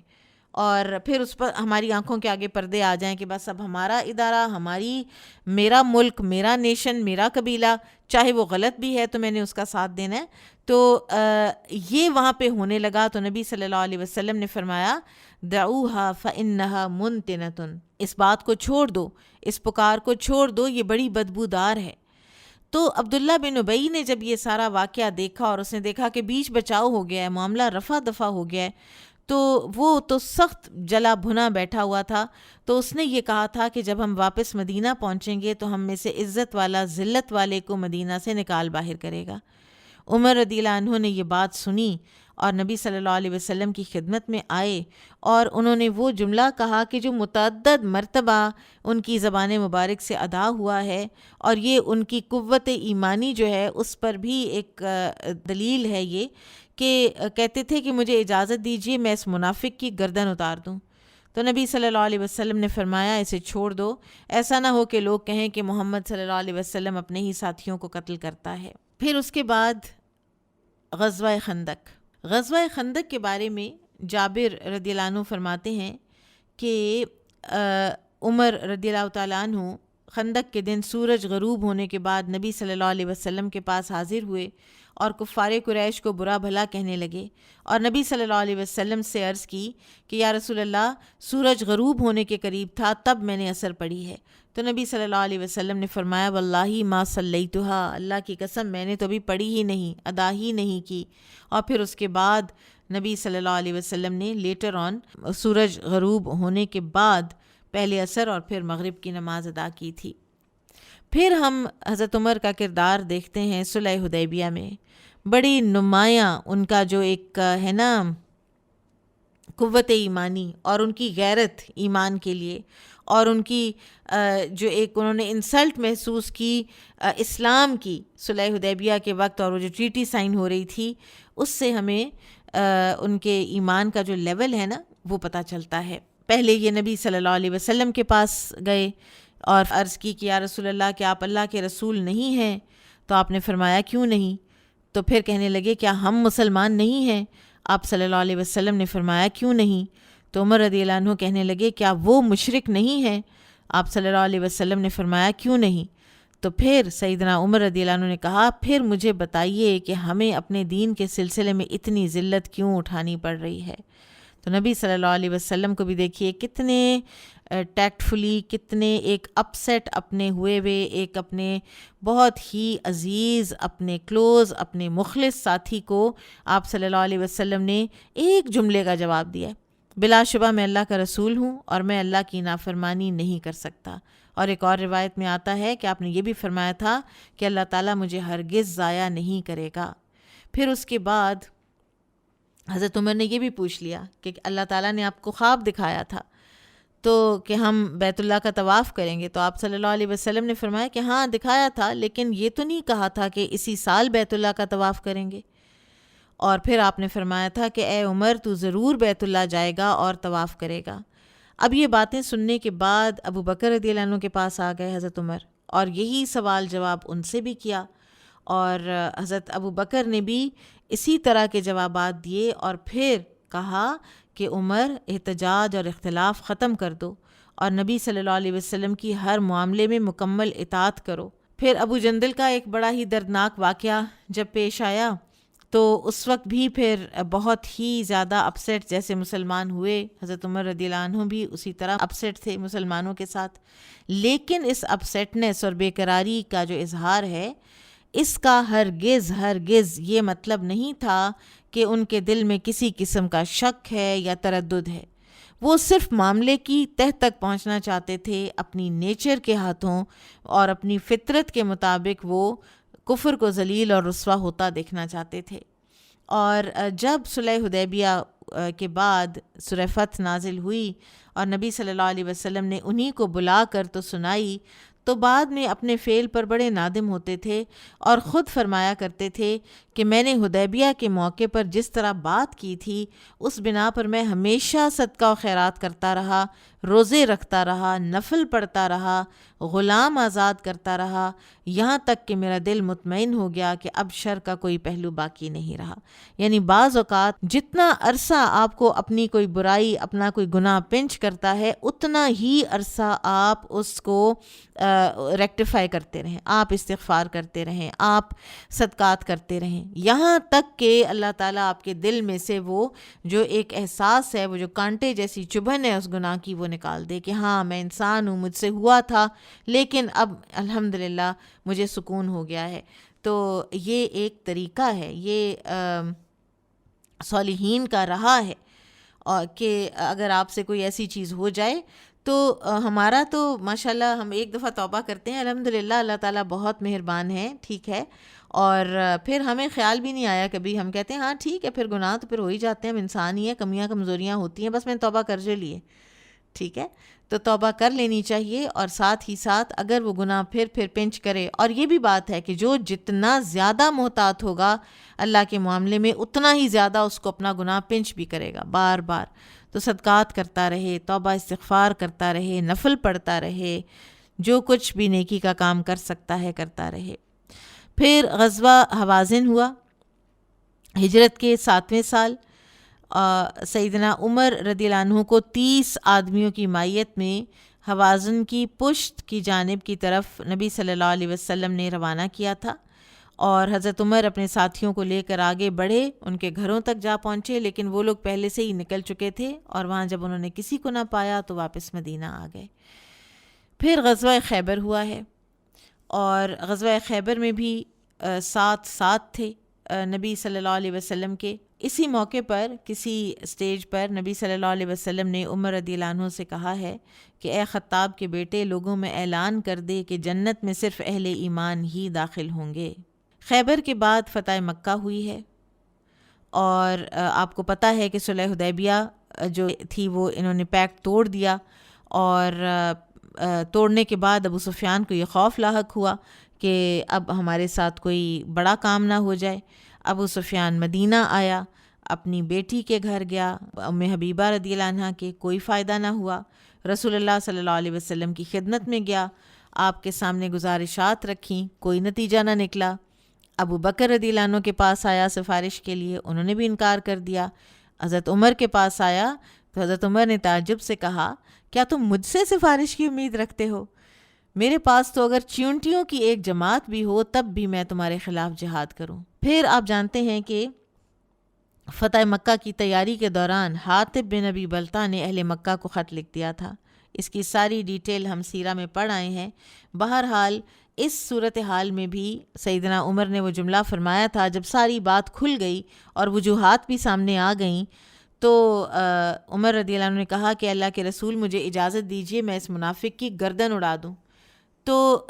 اور پھر اس پر ہماری آنکھوں کے آگے پردے آ جائیں کہ بس اب ہمارا ادارہ، میرا ملک، میرا نیشن، میرا قبیلہ، چاہے وہ غلط بھی ہے تو میں نے اس کا ساتھ دینا ہے۔ تو یہ وہاں پہ ہونے لگا تو نبی صلی اللہ علیہ وسلم نے فرمایا دعوها فإنها منتنة، اس بات کو چھوڑ دو، اس پکار کو چھوڑ دو، یہ بڑی بدبودار ہے۔ تو عبداللہ بن ابی نے جب یہ سارا واقعہ دیکھا اور اس نے دیکھا کہ بیچ بچاؤ ہو گیا ہے، معاملہ رفع دفع ہو گیا ہے، تو وہ تو سخت جلا بھنا بیٹھا ہوا تھا، تو اس نے یہ کہا تھا کہ جب ہم واپس مدینہ پہنچیں گے تو ہم میں سے عزت والا ذلت والے کو مدینہ سے نکال باہر کرے گا۔ عمر رضی اللہ عنہ نے یہ بات سنی اور نبی صلی اللہ علیہ وسلم کی خدمت میں آئے اور انہوں نے وہ جملہ کہا کہ جو متعدد مرتبہ ان کی زبان مبارک سے ادا ہوا ہے، اور یہ ان کی قوت ایمانی جو ہے اس پر بھی ایک دلیل ہے، یہ کہ کہتے تھے کہ مجھے اجازت دیجیے میں اس منافق کی گردن اتار دوں، تو نبی صلی اللہ علیہ وسلم نے فرمایا اسے چھوڑ دو، ایسا نہ ہو کہ لوگ کہیں کہ محمد صلی اللہ علیہ وسلم اپنے ہی ساتھیوں کو قتل کرتا ہے۔ پھر اس کے بعد غزوہ خندق۔ غزوہ خندق کے بارے میں جابر رضی اللہ عنہ فرماتے ہیں کہ عمر رضی اللہ تعالیٰ عنہ خندق کے دن سورج غروب ہونے کے بعد نبی صلی اللہ علیہ وسلم کے پاس حاضر ہوئے اور کفار قریش کو برا بھلا کہنے لگے، اور نبی صلی اللہ علیہ وسلم سے عرض کی کہ یا رسول اللہ سورج غروب ہونے کے قریب تھا تب میں نے اثر پڑھی ہے، تو نبی صلی اللہ علیہ وسلم نے فرمایا واللہ ما صلیتھا، اللہ کی قسم میں نے تو ابھی پڑھی ہی نہیں، ادا ہی نہیں کی۔ اور پھر اس کے بعد نبی صلی اللہ علیہ وسلم نے لیٹر آن سورج غروب ہونے کے بعد پہلے عصر اور پھر مغرب کی نماز ادا کی تھی۔ پھر ہم حضرت عمر کا کردار دیکھتے ہیں صلح حدیبیہ میں، بڑی نمایاں ان کا جو ایک ہے نا قوت ایمانی اور ان کی غیرت ایمان کے لیے، اور ان کی جو ایک انہوں نے انسلٹ محسوس کی اسلام کی صلح حدیبیہ کے وقت، اور وہ جو ٹریٹی سائن ہو رہی تھی اس سے ہمیں ان کے ایمان کا جو لیول ہے نا وہ پتہ چلتا ہے۔ پہلے یہ نبی صلی اللہ علیہ وسلم کے پاس گئے اور عرض کی کہ یا رسول اللہ کہ آپ اللہ کے رسول نہیں ہیں، تو آپ نے فرمایا کیوں نہیں؟ تو پھر کہنے لگے کیا ہم مسلمان نہیں ہیں؟ آپ صلی اللہ علیہ وسلم نے فرمایا کیوں نہیں؟ تو عمر رضی اللہ عنہ کہنے لگے کیا وہ مشرک نہیں ہیں؟ آپ صلی اللہ علیہ وسلم نے فرمایا کیوں نہیں؟ تو پھر سیدنا عمر رضی اللہ عنہ نے کہا پھر مجھے بتائیے کہ ہمیں اپنے دین کے سلسلے میں اتنی ذلت کیوں اٹھانی پڑ رہی ہے؟ تو نبی صلی اللہ علیہ وسلم کو بھی دیکھیے کتنے ٹیکٹ فلی، کتنے ایک اپسیٹ اپنے ہوئے ہوئے ایک اپنے بہت ہی عزیز، اپنے کلوز، اپنے مخلص ساتھی کو آپ صلی اللہ علیہ وسلم نے ایک جملے کا جواب دیا، بلا شبہ میں اللہ کا رسول ہوں اور میں اللہ کی نافرمانی نہیں کر سکتا۔ اور ایک اور روایت میں آتا ہے کہ آپ نے یہ بھی فرمایا تھا کہ اللہ تعالیٰ مجھے ہرگز ضائع نہیں کرے گا۔ پھر اس کے بعد حضرت عمر نے یہ بھی پوچھ لیا کہ اللہ تعالیٰ نے آپ کو خواب دکھایا تھا تو کہ ہم بیت اللہ کا طواف کریں گے، تو آپ صلی اللہ علیہ وسلم نے فرمایا کہ ہاں دکھایا تھا، لیکن یہ تو نہیں کہا تھا کہ اسی سال بیت اللہ کا طواف کریں گے۔ اور پھر آپ نے فرمایا تھا کہ اے عمر تو ضرور بیت اللہ جائے گا اور طواف کرے گا۔ اب یہ باتیں سننے کے بعد ابو بکر رضی اللہ عنہ کے پاس آ گئے حضرت عمر، اور یہی سوال جواب ان سے بھی کیا، اور حضرت ابو بکر نے بھی اسی طرح کے جوابات دیے، اور پھر کہا کہ عمر احتجاج اور اختلاف ختم کر دو اور نبی صلی اللہ علیہ وسلم کی ہر معاملے میں مکمل اطاعت کرو۔ پھر ابو جندل کا ایک بڑا ہی دردناک واقعہ جب پیش آیا تو اس وقت بھی پھر بہت ہی زیادہ اپسیٹ جیسے مسلمان ہوئے، حضرت عمر رضی اللہ عنہ بھی اسی طرح اپسیٹ تھے مسلمانوں کے ساتھ، لیکن اس اپسیٹنس اور بے قراری کا جو اظہار ہے اس کا ہرگز یہ مطلب نہیں تھا کہ ان کے دل میں کسی قسم کا شک ہے یا تردد ہے. وہ صرف معاملے کی تہ تک پہنچنا چاہتے تھے، اپنی نیچر کے ہاتھوں اور اپنی فطرت کے مطابق وہ کفر کو ذلیل اور رسوا ہوتا دیکھنا چاہتے تھے. اور جب صلح حدیبیہ کے بعد سورہ فتح نازل ہوئی اور نبی صلی اللہ علیہ وسلم نے انہی کو بلا کر تو سنائی، تو بعد میں اپنے فعل پر بڑے نادم ہوتے تھے اور خود فرمایا کرتے تھے کہ میں نے حدیبیہ کے موقع پر جس طرح بات کی تھی اس بنا پر میں ہمیشہ صدقہ و خیرات کرتا رہا، روزے رکھتا رہا، نفل پڑھتا رہا، غلام آزاد کرتا رہا، یہاں تک کہ میرا دل مطمئن ہو گیا کہ اب شر کا کوئی پہلو باقی نہیں رہا. یعنی بعض اوقات جتنا عرصہ آپ کو اپنی کوئی برائی، اپنا کوئی گناہ پنچ کرتا ہے، اتنا ہی عرصہ آپ اس کو ریکٹیفائی کرتے رہیں، آپ استغفار کرتے رہیں، آپ صدقات کرتے رہیں، یہاں تک کہ اللہ تعالیٰ آپ کے دل میں سے وہ جو ایک احساس ہے، وہ جو کانٹے جیسی چبھن ہے اس گناہ کی، وہ نکال دے کہ ہاں میں انسان ہوں، مجھ سے ہوا تھا، لیکن اب الحمدللہ مجھے سکون ہو گیا ہے. تو یہ ایک طریقہ ہے، یہ صالحین کا رہا ہے، اور کہ اگر آپ سے کوئی ایسی چیز ہو جائے تو ہمارا تو ماشاءاللہ ہم ایک دفعہ توبہ کرتے ہیں، الحمدللہ اللہ تعالیٰ بہت مہربان ہے، ٹھیک ہے، اور پھر ہمیں خیال بھی نہیں آیا کبھی، ہم کہتے ہیں ہاں ٹھیک ہے، پھر گناہ تو پھر ہو ہی جاتے ہیں، ہم انسان ہی ہیں، کمیاں کمزوریاں ہوتی ہیں، بس میں نے توبہ کر جو لیے، ٹھیک ہے. تو توبہ کر لینی چاہیے، اور ساتھ ہی ساتھ اگر وہ گناہ پھر پنچ کرے، اور یہ بھی بات ہے کہ جو جتنا زیادہ محتاط ہوگا اللہ کے معاملے میں، اتنا ہی زیادہ اس کو اپنا گناہ پنچ بھی کرے گا بار بار. تو صدقات کرتا رہے، توبہ استغفار کرتا رہے، نفل پڑھتا رہے، جو کچھ بھی نیکی کا کام کر سکتا ہے کرتا رہے. پھر غزوہ حوازن ہوا ہجرت کے 7ویں سال. سیدنا عمر رضی اللہ عنہ کو 30 آدمیوں کی مائیت میں حوازن کی پشت کی جانب کی طرف نبی صلی اللہ علیہ وسلم نے روانہ کیا تھا، اور حضرت عمر اپنے ساتھیوں کو لے کر آگے بڑھے، ان کے گھروں تک جا پہنچے، لیکن وہ لوگ پہلے سے ہی نکل چکے تھے، اور وہاں جب انہوں نے کسی کو نہ پایا تو واپس مدینہ آ گئے. پھر غزوہ خیبر ہوا ہے، اور غزوہ خیبر میں بھی 7 ساتھ تھے نبی صلی اللہ علیہ وسلم کے. اسی موقع پر کسی اسٹیج پر نبی صلی اللہ علیہ وسلم نے عمر رضی اللہ عنہ سے کہا ہے کہ اے خطاب کے بیٹے، لوگوں میں اعلان کر دے کہ جنت میں صرف اہل ایمان ہی داخل ہوں گے. خیبر کے بعد فتح مکہ ہوئی ہے، اور آپ کو پتہ ہے کہ صلح حدیبیہ جو تھی وہ انہوں نے پیکٹ توڑ دیا، اور توڑنے کے بعد ابو سفیان کو یہ خوف لاحق ہوا کہ اب ہمارے ساتھ کوئی بڑا کام نہ ہو جائے. ابو سفیان مدینہ آیا، اپنی بیٹی کے گھر گیا، ام حبیبہ رضی اللہ عنہ کے، کوئی فائدہ نہ ہوا. رسول اللہ صلی اللہ علیہ وسلم کی خدمت میں گیا، آپ کے سامنے گزارشات رکھیں، کوئی نتیجہ نہ نکلا. ابو بکر رضی اللہ عنہ کے پاس آیا سفارش کے لیے، انہوں نے بھی انکار کر دیا. حضرت عمر کے پاس آیا تو حضرت عمر نے تعجب سے کہا، کیا تم مجھ سے سفارش کی امید رکھتے ہو؟ میرے پاس تو اگر چیونٹیوں کی ایک جماعت بھی ہو تب بھی میں تمہارے خلاف جہاد کروں. پھر آپ جانتے ہیں کہ فتح مکہ کی تیاری کے دوران حاطب بن ابی بلتہ نے اہل مکہ کو خط لکھ دیا تھا. اس کی ساری ڈیٹیل ہم سیرہ میں پڑھ آئے ہیں. بہرحال اس صورتحال میں بھی سیدنا عمر نے وہ جملہ فرمایا تھا، جب ساری بات کھل گئی اور وجوہات بھی سامنے آ گئیں، تو عمر رضی اللہ عنہ نے کہا کہ اللہ کے رسول مجھے اجازت دیجیے میں اس منافق کی گردن اڑا دوں. تو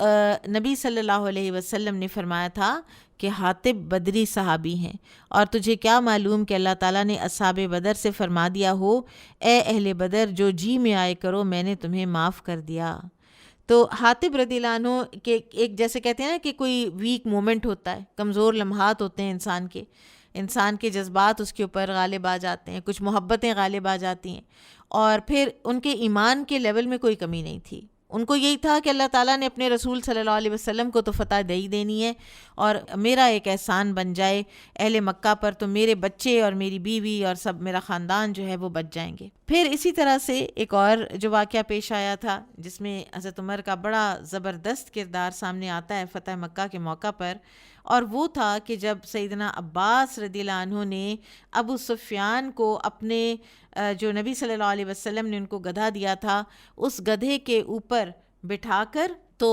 نبی صلی اللہ علیہ وسلم نے فرمایا تھا کہ حاطب بدری صحابی ہیں، اور تجھے کیا معلوم کہ اللہ تعالیٰ نے اصحاب بدر سے فرما دیا ہو، اے اہل بدر جو جی میں آئے کرو میں نے تمہیں معاف کر دیا. تو حاطب رضی اللہ عنہ کے ایک جیسے کہتے ہیں نا کہ کوئی ویک مومنٹ ہوتا ہے، کمزور لمحات ہوتے ہیں انسان کے جذبات اس کے اوپر غالب آ جاتے ہیں، کچھ محبتیں غالب آ جاتی ہیں، اور پھر ان کے ایمان کے لیول میں کوئی کمی نہیں تھی. ان کو یہی تھا کہ اللہ تعالیٰ نے اپنے رسول صلی اللہ علیہ وسلم کو تو فتح دے ہی دینی ہے، اور میرا ایک احسان بن جائے اہل مکہ پر تو میرے بچے اور میری بیوی اور سب میرا خاندان جو ہے وہ بچ جائیں گے. پھر اسی طرح سے ایک اور جو واقعہ پیش آیا تھا جس میں حضرت عمر کا بڑا زبردست کردار سامنے آتا ہے فتح مکہ کے موقع پر، اور وہ تھا کہ جب سیدنا عباس رضی اللہ عنہ نے ابو سفیان کو اپنے جو نبی صلی اللہ علیہ وسلم نے ان کو گدھا دیا تھا اس گدھے کے اوپر بٹھا کر تو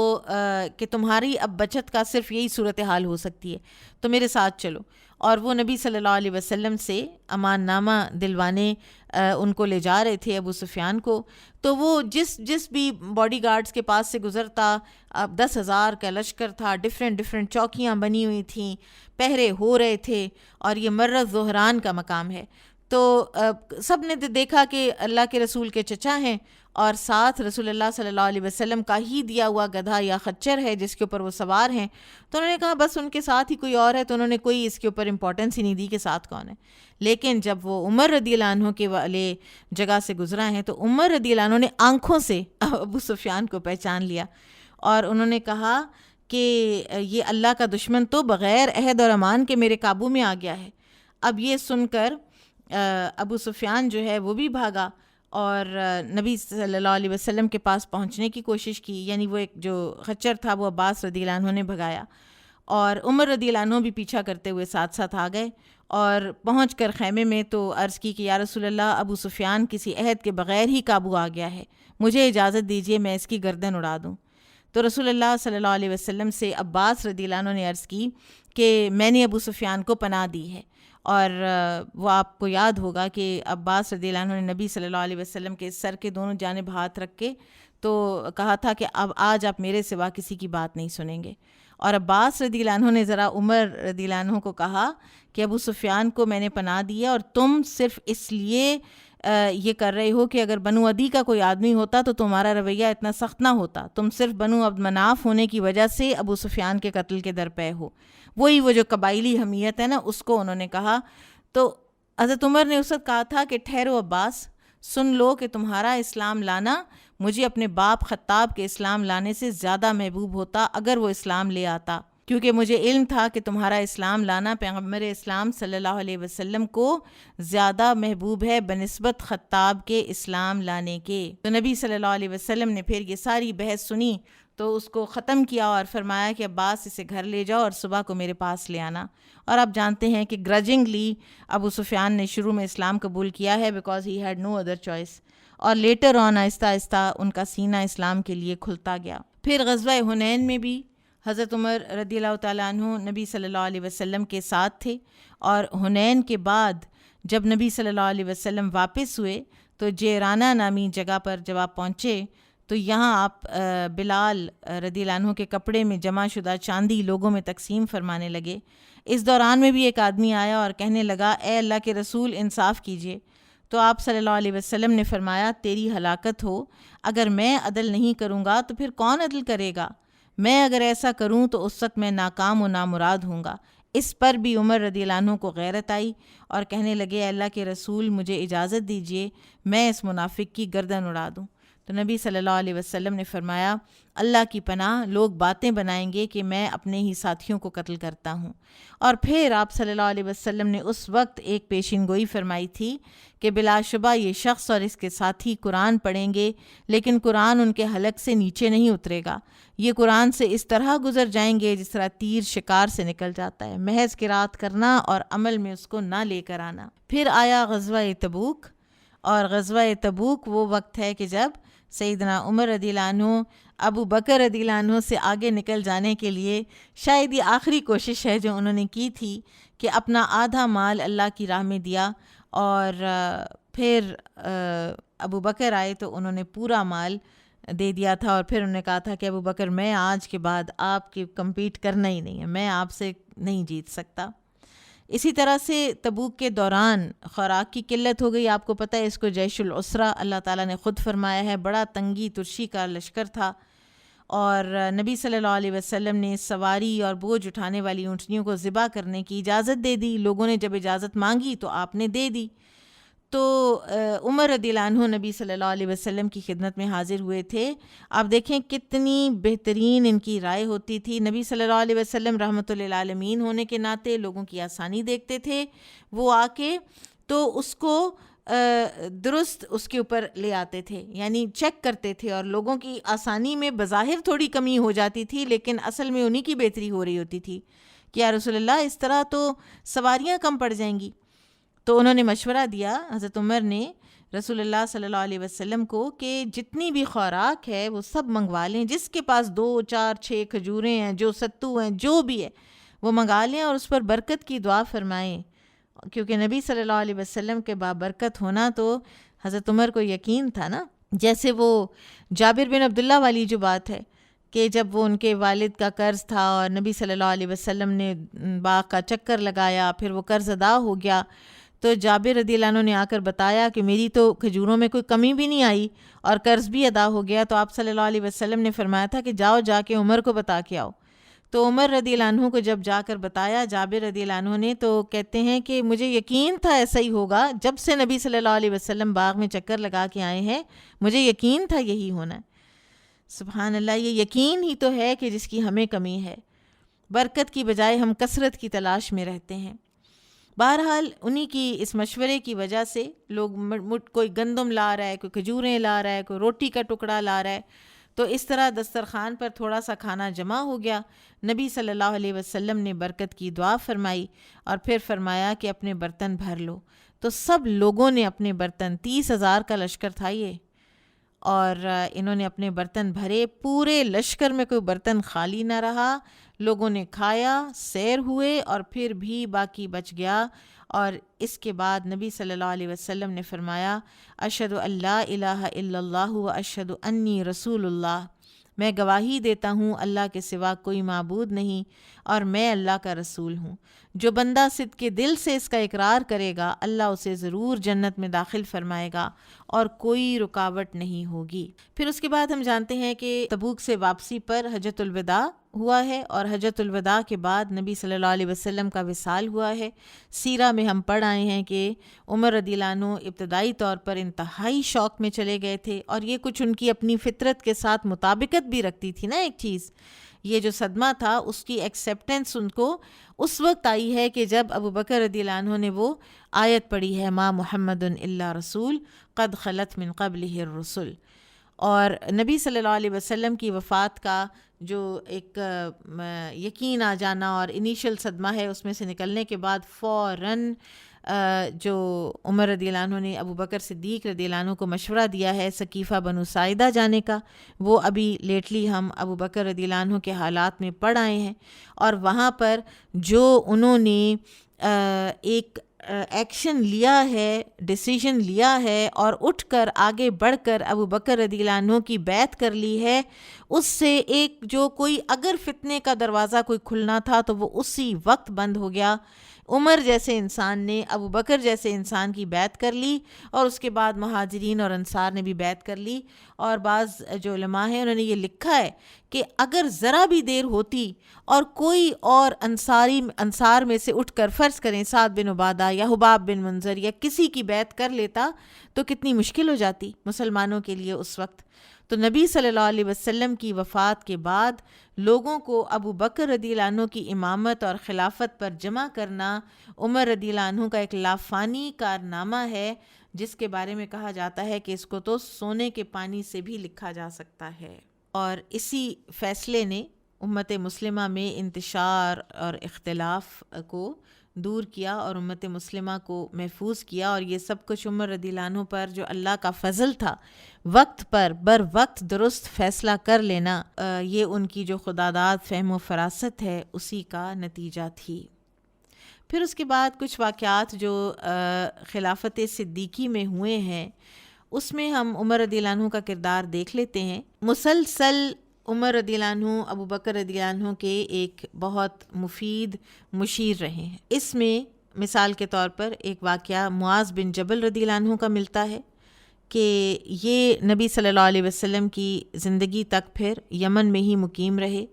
کہ تمہاری اب بچت کا صرف یہی صورتحال ہو سکتی ہے تو میرے ساتھ چلو، اور وہ نبی صلی اللہ علیہ وسلم سے امان نامہ دلوانے ان کو لے جا رہے تھے ابو سفیان کو، تو وہ جس بھی باڈی گارڈز کے پاس سے گزرتا، اب 10,000 کا لشکر تھا، ڈفرینٹ چوکیاں بنی ہوئی تھیں، پہرے ہو رہے تھے، اور یہ مرہ ظہران کا مقام ہے، تو سب نے دیکھا کہ اللہ کے رسول کے چچا ہیں اور ساتھ رسول اللہ صلی اللہ علیہ وسلم کا ہی دیا ہوا گدھا یا خچر ہے جس کے اوپر وہ سوار ہیں، تو انہوں نے کہا بس ان کے ساتھ ہی کوئی اور ہے، تو انہوں نے کوئی اس کے اوپر امپورٹنس ہی نہیں دی کہ ساتھ کون ہے۔ لیکن جب وہ عمر رضی اللہ عنہ کے والے جگہ سے گزرا ہیں تو عمر رضی اللہ عنہ نے آنکھوں سے ابو سفیان کو پہچان لیا، اور انہوں نے کہا کہ یہ اللہ کا دشمن تو بغیر عہد اور امان کے میرے قابو میں آ گیا ہے۔ اب یہ سن کر ابو سفیان جو ہے وہ بھی بھاگا اور نبی صلی اللہ علیہ وسلم کے پاس پہنچنے کی کوشش کی، یعنی وہ ایک جو خچر تھا وہ عباس رضی اللہ عنہ نے بھگایا، اور عمر رضی اللہ عنہ بھی پیچھا کرتے ہوئے ساتھ ساتھ آ گئے، اور پہنچ کر خیمے میں تو عرض کی کہ یا رسول اللہ، ابو سفیان کسی عہد کے بغیر ہی قابو آ گیا ہے، مجھے اجازت دیجیے میں اس کی گردن اڑا دوں۔ تو رسول اللہ صلی اللہ علیہ وسلم سے عباس رضی اللہ عنہ نے عرض کی کہ میں نے ابو سفیان کو پناہ دی ہے، اور وہ آپ کو یاد ہوگا کہ عباس رضی اللہ عنہ نے نبی صلی اللہ علیہ وسلم کے سر کے دونوں جانب ہاتھ رکھ کے تو کہا تھا کہ اب آج آپ میرے سوا کسی کی بات نہیں سنیں گے، اور عباس رضی اللہ عنہ نے ذرا عمر رضی اللہ عنہ کو کہا کہ ابو سفیان کو میں نے پناہ دی ہے، اور تم صرف اس لیے یہ کر رہے ہو کہ اگر بنو عدی کا کوئی آدمی ہوتا تو تمہارا رویہ اتنا سخت نہ ہوتا، تم صرف بنو عبد مناف ہونے کی وجہ سے ابو سفیان کے قتل کے درپے ہو، وہی وہ جو قبائلی حمیت ہے نا اس کو انہوں نے کہا۔ تو حضرت عمر نے اس وقت کہا تھا کہ ٹھہرو عباس، سن لو کہ تمہارا اسلام لانا مجھے اپنے باپ خطاب کے اسلام لانے سے زیادہ محبوب ہوتا اگر وہ اسلام لے آتا، کیونکہ مجھے علم تھا کہ تمہارا اسلام لانا پیغمبر اسلام صلی اللہ علیہ وسلم کو زیادہ محبوب ہے بنسبت خطاب کے اسلام لانے کے۔ تو نبی صلی اللہ علیہ وسلم نے پھر یہ ساری بحث سنی تو اس کو ختم کیا اور فرمایا کہ عباس اسے گھر لے جاؤ اور صبح کو میرے پاس لے آنا۔ اور آپ جانتے ہیں کہ گرجنگلی ابو سفیان نے شروع میں اسلام قبول کیا ہے because he had no other choice, اور لیٹر آن آہستہ آہستہ ان کا سینہ اسلام کے لیے کھلتا گیا۔ پھر غزوہ حنین میں بھی حضرت عمر رضی اللہ تعالیٰ عنہ نبی صلی اللہ علیہ وسلم کے ساتھ تھے، اور حنین کے بعد جب نبی صلی اللہ علیہ وسلم واپس ہوئے تو جیرانہ نامی جگہ پر جب آپ پہنچے تو یہاں آپ بلال رضی اللہ عنہ کے کپڑے میں جمع شدہ چاندی لوگوں میں تقسیم فرمانے لگے۔ اس دوران میں بھی ایک آدمی آیا اور کہنے لگا اے اللہ کے رسول انصاف کیجیے، تو آپ صلی اللہ علیہ وسلم نے فرمایا تیری ہلاکت ہو، اگر میں عدل نہیں کروں گا تو پھر کون عدل کرے گا؟ میں اگر ایسا کروں تو اس وقت میں ناکام و نامراد ہوں گا۔ اس پر بھی عمر رضی اللہ عنہ کو غیرت آئی اور کہنے لگے اے اللہ کے رسول مجھے اجازت دیجیے میں اس منافق کی گردن اڑا دوں۔ تو نبی صلی اللہ علیہ وسلم نے فرمایا اللہ کی پناہ، لوگ باتیں بنائیں گے کہ میں اپنے ہی ساتھیوں کو قتل کرتا ہوں۔ اور پھر آپ صلی اللہ علیہ وسلم نے اس وقت ایک پیشین گوئی فرمائی تھی کہ بلا شبہ یہ شخص اور اس کے ساتھی قرآن پڑھیں گے لیکن قرآن ان کے حلق سے نیچے نہیں اترے گا، یہ قرآن سے اس طرح گزر جائیں گے جس طرح تیر شکار سے نکل جاتا ہے، محض قرات کرنا اور عمل میں اس کو نہ لے کر آنا۔ پھر آیا غزوہ تبوک، اور غزوہ تبوک وہ وقت ہے کہ جب سیدنا عمر رضی اللہ عنہ ابو بکر رضی اللہ عنہ سے آگے نکل جانے کے لیے شاید یہ آخری کوشش ہے جو انہوں نے کی تھی کہ اپنا آدھا مال اللہ کی راہ میں دیا، اور پھر ابو بکر آئے تو انہوں نے پورا مال دے دیا تھا، اور پھر انہوں نے کہا تھا کہ ابو بکر میں آج کے بعد آپ کی کمپیٹ کرنا ہی نہیں ہے، میں آپ سے نہیں جیت سکتا۔ اسی طرح سے تبوک کے دوران خوراک کی قلت ہو گئی، آپ کو پتہ ہے اس کو جیش العسرہ اللہ تعالیٰ نے خود فرمایا ہے، بڑا تنگی ترشی کا لشکر تھا، اور نبی صلی اللہ علیہ وسلم نے سواری اور بوجھ اٹھانے والی اونٹنیوں کو ذبح کرنے کی اجازت دے دی، لوگوں نے جب اجازت مانگی تو آپ نے دے دی۔ تو عمر رضی اللہ عنہ نبی صلی اللہ علیہ وسلم کی خدمت میں حاضر ہوئے تھے، آپ دیکھیں کتنی بہترین ان کی رائے ہوتی تھی۔ نبی صلی اللہ علیہ وسلم رحمۃ للعالمین ہونے کے ناطے لوگوں کی آسانی دیکھتے تھے، وہ آ کے تو اس کو درست اس کے اوپر لے آتے تھے، یعنی چیک کرتے تھے، اور لوگوں کی آسانی میں بظاہر تھوڑی کمی ہو جاتی تھی لیکن اصل میں انہی کی بہتری ہو رہی ہوتی تھی کہ یا رسول اللہ اس طرح تو سواریاں کم پڑ جائیں گی. تو انہوں نے مشورہ دیا حضرت عمر نے رسول اللہ صلی اللہ علیہ وسلم کو کہ جتنی بھی خوراک ہے وہ سب منگوا لیں, جس کے پاس 2 4 6 کھجوریں ہیں, جو ستو ہیں, جو بھی ہے وہ منگا لیں اور اس پر برکت کی دعا فرمائیں, کیونکہ نبی صلی اللہ علیہ وسلم کے بابرکت ہونا تو حضرت عمر کو یقین تھا نا. جیسے وہ جابر بن عبداللہ والی جو بات ہے کہ جب وہ ان کے والد کا قرض تھا اور نبی صلی اللہ علیہ وسلم نے باغ کا چکر لگایا, پھر وہ قرض ادا ہو گیا, تو جابر رضی اللہ عنہ نے آ کر بتایا کہ میری تو کھجوروں میں کوئی کمی بھی نہیں آئی اور قرض بھی ادا ہو گیا. تو آپ صلی اللہ علیہ وسلم نے فرمایا تھا کہ جاؤ جا کے عمر کو بتا کے آؤ. تو عمر رضی اللہ عنہ کو جب جا کر بتایا جابر رضی اللہ عنہ نے, تو کہتے ہیں کہ مجھے یقین تھا ایسا ہی ہوگا, جب سے نبی صلی اللہ علیہ وسلم باغ میں چکر لگا کے آئے ہیں مجھے یقین تھا یہی ہونا ہے. سبحان اللہ, یہ یقین ہی تو ہے کہ جس کی ہمیں کمی ہے. برکت کی بجائے ہم کثرت کی تلاش میں رہتے ہیں. بہرحال انہی کی اس مشورے کی وجہ سے لوگ کوئی گندم لا رہا ہے, کوئی کھجوریں لا رہا ہے, کوئی روٹی کا ٹکڑا لا رہا ہے, تو اس طرح دسترخوان پر تھوڑا سا کھانا جمع ہو گیا. نبی صلی اللہ علیہ وسلم نے برکت کی دعا فرمائی اور پھر فرمایا کہ اپنے برتن بھر لو. تو سب لوگوں نے اپنے برتن, 30,000 کا لشکر تھا یہ, اور انہوں نے اپنے برتن بھرے. پورے لشکر میں کوئی برتن خالی نہ رہا. لوگوں نے کھایا, سیر ہوئے, اور پھر بھی باقی بچ گیا. اور اس کے بعد نبی صلی اللہ علیہ وسلم نے فرمایا اشہد ان لا الہ الا اللہ و اشہد انی رسول اللہ, میں گواہی دیتا ہوں اللہ کے سوا کوئی معبود نہیں اور میں اللہ کا رسول ہوں. جو بندہ صدق کے دل سے اس کا اقرار کرے گا اللہ اسے ضرور جنت میں داخل فرمائے گا اور کوئی رکاوٹ نہیں ہوگی. پھر اس کے بعد ہم جانتے ہیں کہ تبوک سے واپسی پر حجۃ الوداع ہوا ہے, اور حجۃ الوداع کے بعد نبی صلی اللہ علیہ وسلم کا وصال ہوا ہے. سیرہ میں ہم پڑھ آئے ہیں کہ عمر رضی اللہ عنہ ابتدائی طور پر انتہائی شوق میں چلے گئے تھے, اور یہ کچھ ان کی اپنی فطرت کے ساتھ مطابقت بھی رکھتی تھی نا. ایک چیز یہ جو صدمہ تھا اس کی ایکسیپٹنس ان کو اس وقت آئی ہے کہ جب ابو بکر رضی اللہ عنہ نے وہ آیت پڑھی ہے ما محمد الا رسول قد خلت من قبلہ الرسل. اور نبی صلی اللہ علیہ وسلم کی وفات کا جو ایک یقین آ جانا اور انیشل صدمہ ہے, اس میں سے نکلنے کے بعد فوراً جو عمر رضی اللہ عنہ نے ابو بکر صدیق رضی اللہ عنہ کو مشورہ دیا ہے ثقیفہ بنو ساعدہ جانے کا, وہ ابھی لیٹلی ہم ابو بکر رضی اللہ عنہ کے حالات میں پڑھ آئے ہیں. اور وہاں پر جو انہوں نے ایک ایکشن لیا ہے, ڈیسیژن لیا ہے, اور اٹھ کر آگے بڑھ کر ابو بکر رضی اللہ عنہ کی بیعت کر لی ہے, اس سے ایک جو کوئی اگر فتنے کا دروازہ کوئی کھلنا تھا تو وہ اسی وقت بند ہو گیا. عمر جیسے انسان نے ابو بکر جیسے انسان کی بیعت کر لی, اور اس کے بعد مہاجرین اور انصار نے بھی بیعت کر لی. اور بعض جو علماء ہیں انہوں نے یہ لکھا ہے کہ اگر ذرا بھی دیر ہوتی اور کوئی اور انصار میں سے اٹھ کر فرض کریں سعد بن عبادہ یا حباب بن منذر یا کسی کی بیعت کر لیتا تو کتنی مشکل ہو جاتی مسلمانوں کے لیے اس وقت. تو نبی صلی اللہ علیہ وسلم کی وفات کے بعد لوگوں کو ابو بکر رضی اللہ عنہ کی امامت اور خلافت پر جمع کرنا عمر رضی اللہ عنہ کا ایک لافانی کارنامہ ہے, جس کے بارے میں کہا جاتا ہے کہ اس کو تو سونے کے پانی سے بھی لکھا جا سکتا ہے. اور اسی فیصلے نے امت مسلمہ میں انتشار اور اختلاف کو دور کیا اور امت مسلمہ کو محفوظ کیا. اور یہ سب کچھ عمر رضی اللہ عنہ پر جو اللہ کا فضل تھا, وقت پر بر وقت درست فیصلہ کر لینا, یہ ان کی جو خداداد فہم و فراست ہے اسی کا نتیجہ تھی. پھر اس کے بعد کچھ واقعات جو خلافت صدیقی میں ہوئے ہیں اس میں ہم عمر رضی اللہ عنہ کا کردار دیکھ لیتے ہیں. مسلسل عمر رضی اللہ عنہ ابو بکر رضی اللہ عنہ کے ایک بہت مفید مشیر رہے ہیں. اس میں مثال کے طور پر ایک واقعہ معاذ بن جبل رضی اللہ عنہ کا ملتا ہے کہ یہ نبی صلی اللہ علیہ وسلم کی زندگی تک پھر یمن میں ہی مقیم رہے,